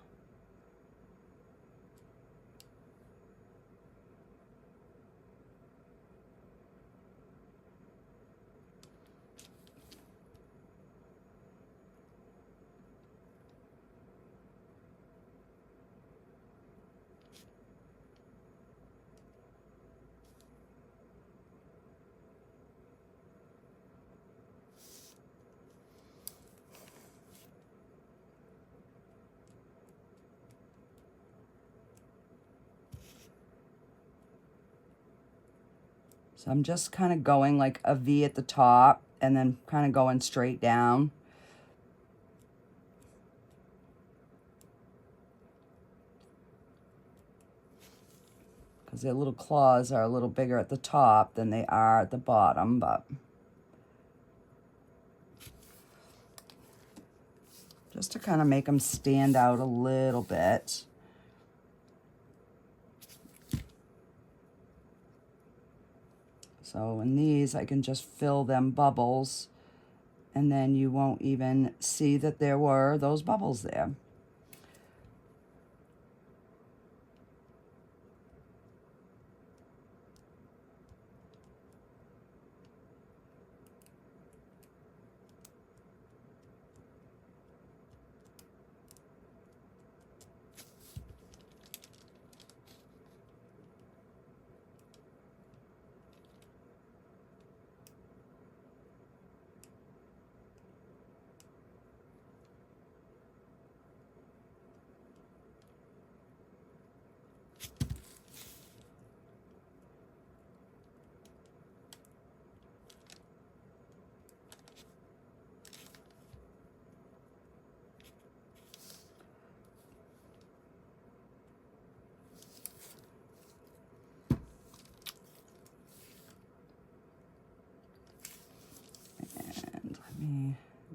So I'm just kind of going like a V at the top and then kind of going straight down. Because their little claws are a little bigger at the top than they are at the bottom, but just to kind of make them stand out a little bit. So in these, I can just fill them bubbles, and then you won't even see that there were those bubbles there.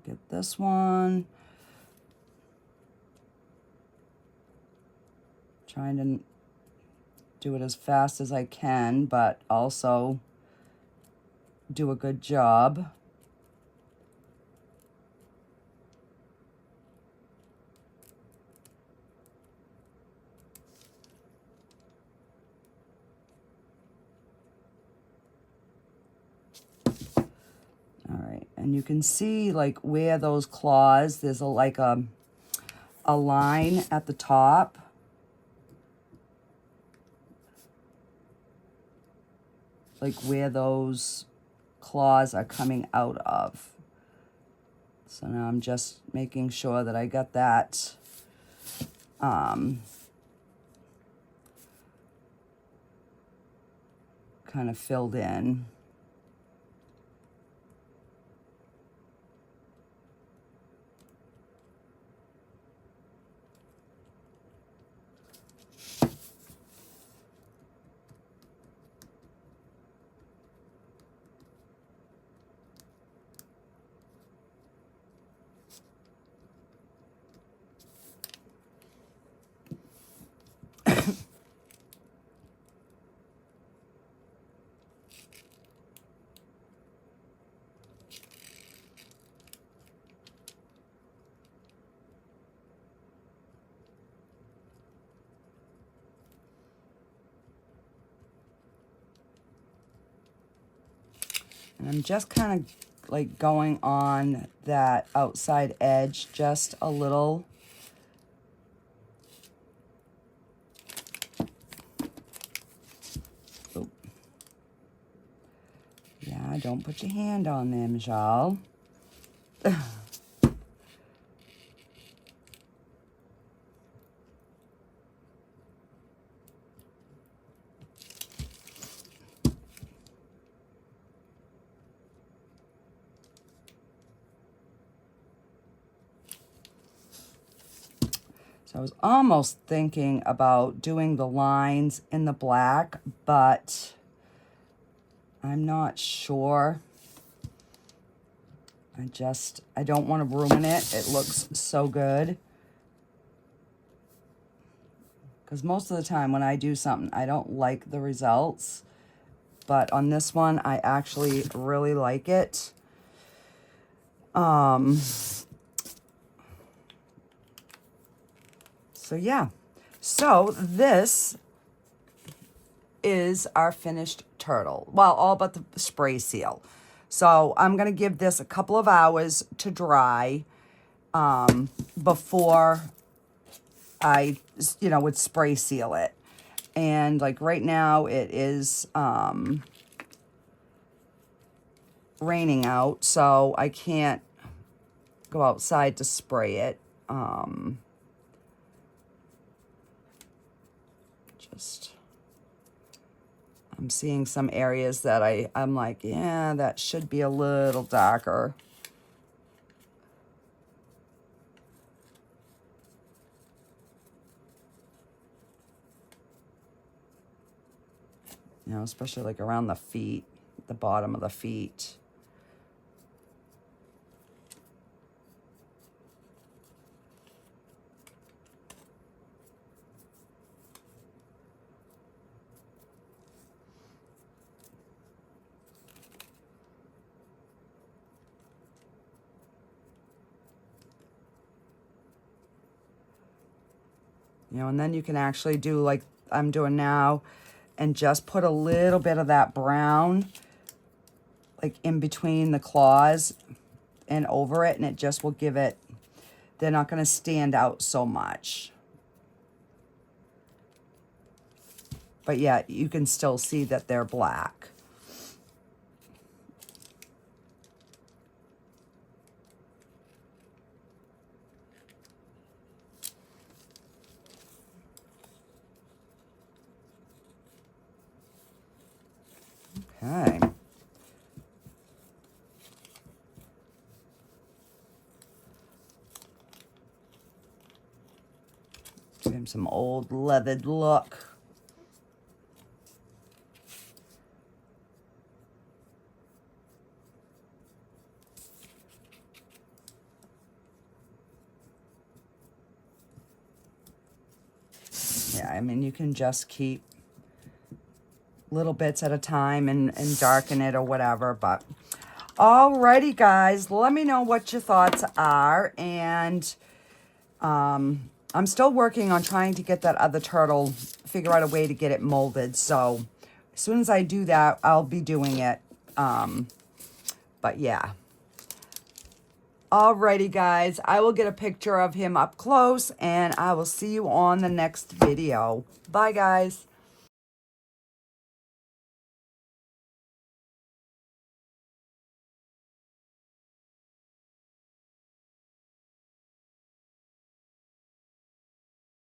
Get this one. Trying to do it as fast as I can, but also do a good job. And you can see like where those claws, there's like a line at the top. Like where those claws are coming out of. So now I'm just making sure that I got that kind of filled in. And I'm just kind of like going on that outside edge just a little. Oop. Yeah, don't put your hand on there, Michelle. So I was almost thinking about doing the lines in the black, but I'm not sure. I don't want to ruin it. It looks so good. Because most of the time when I do something, I don't like the results. But on this one, I actually really like it. So yeah, so this is our finished turtle. Well, all but the spray seal. So I'm gonna give this a couple of hours to dry before I, would spray seal it. And like right now it is raining out, so I can't go outside to spray it. I'm seeing some areas that I'm like, yeah, that should be a little darker. Especially like around the feet, the bottom of the feet. And then you can actually do like I'm doing now and just put a little bit of that brown like in between the claws and over it, and it just will give it, they're not going to stand out so much. But yeah, you can still see that they're black. Okay. Give him some old leathered look. Yeah, I mean, you can just keep little bits at a time and darken it or whatever, but alrighty guys, let me know what your thoughts are. And I'm still working on trying to get that other turtle, figure out a way to get it molded. So as soon as I do that, I'll be doing it. But yeah. Alrighty guys, I will get a picture of him up close and I will see you on the next video. Bye guys.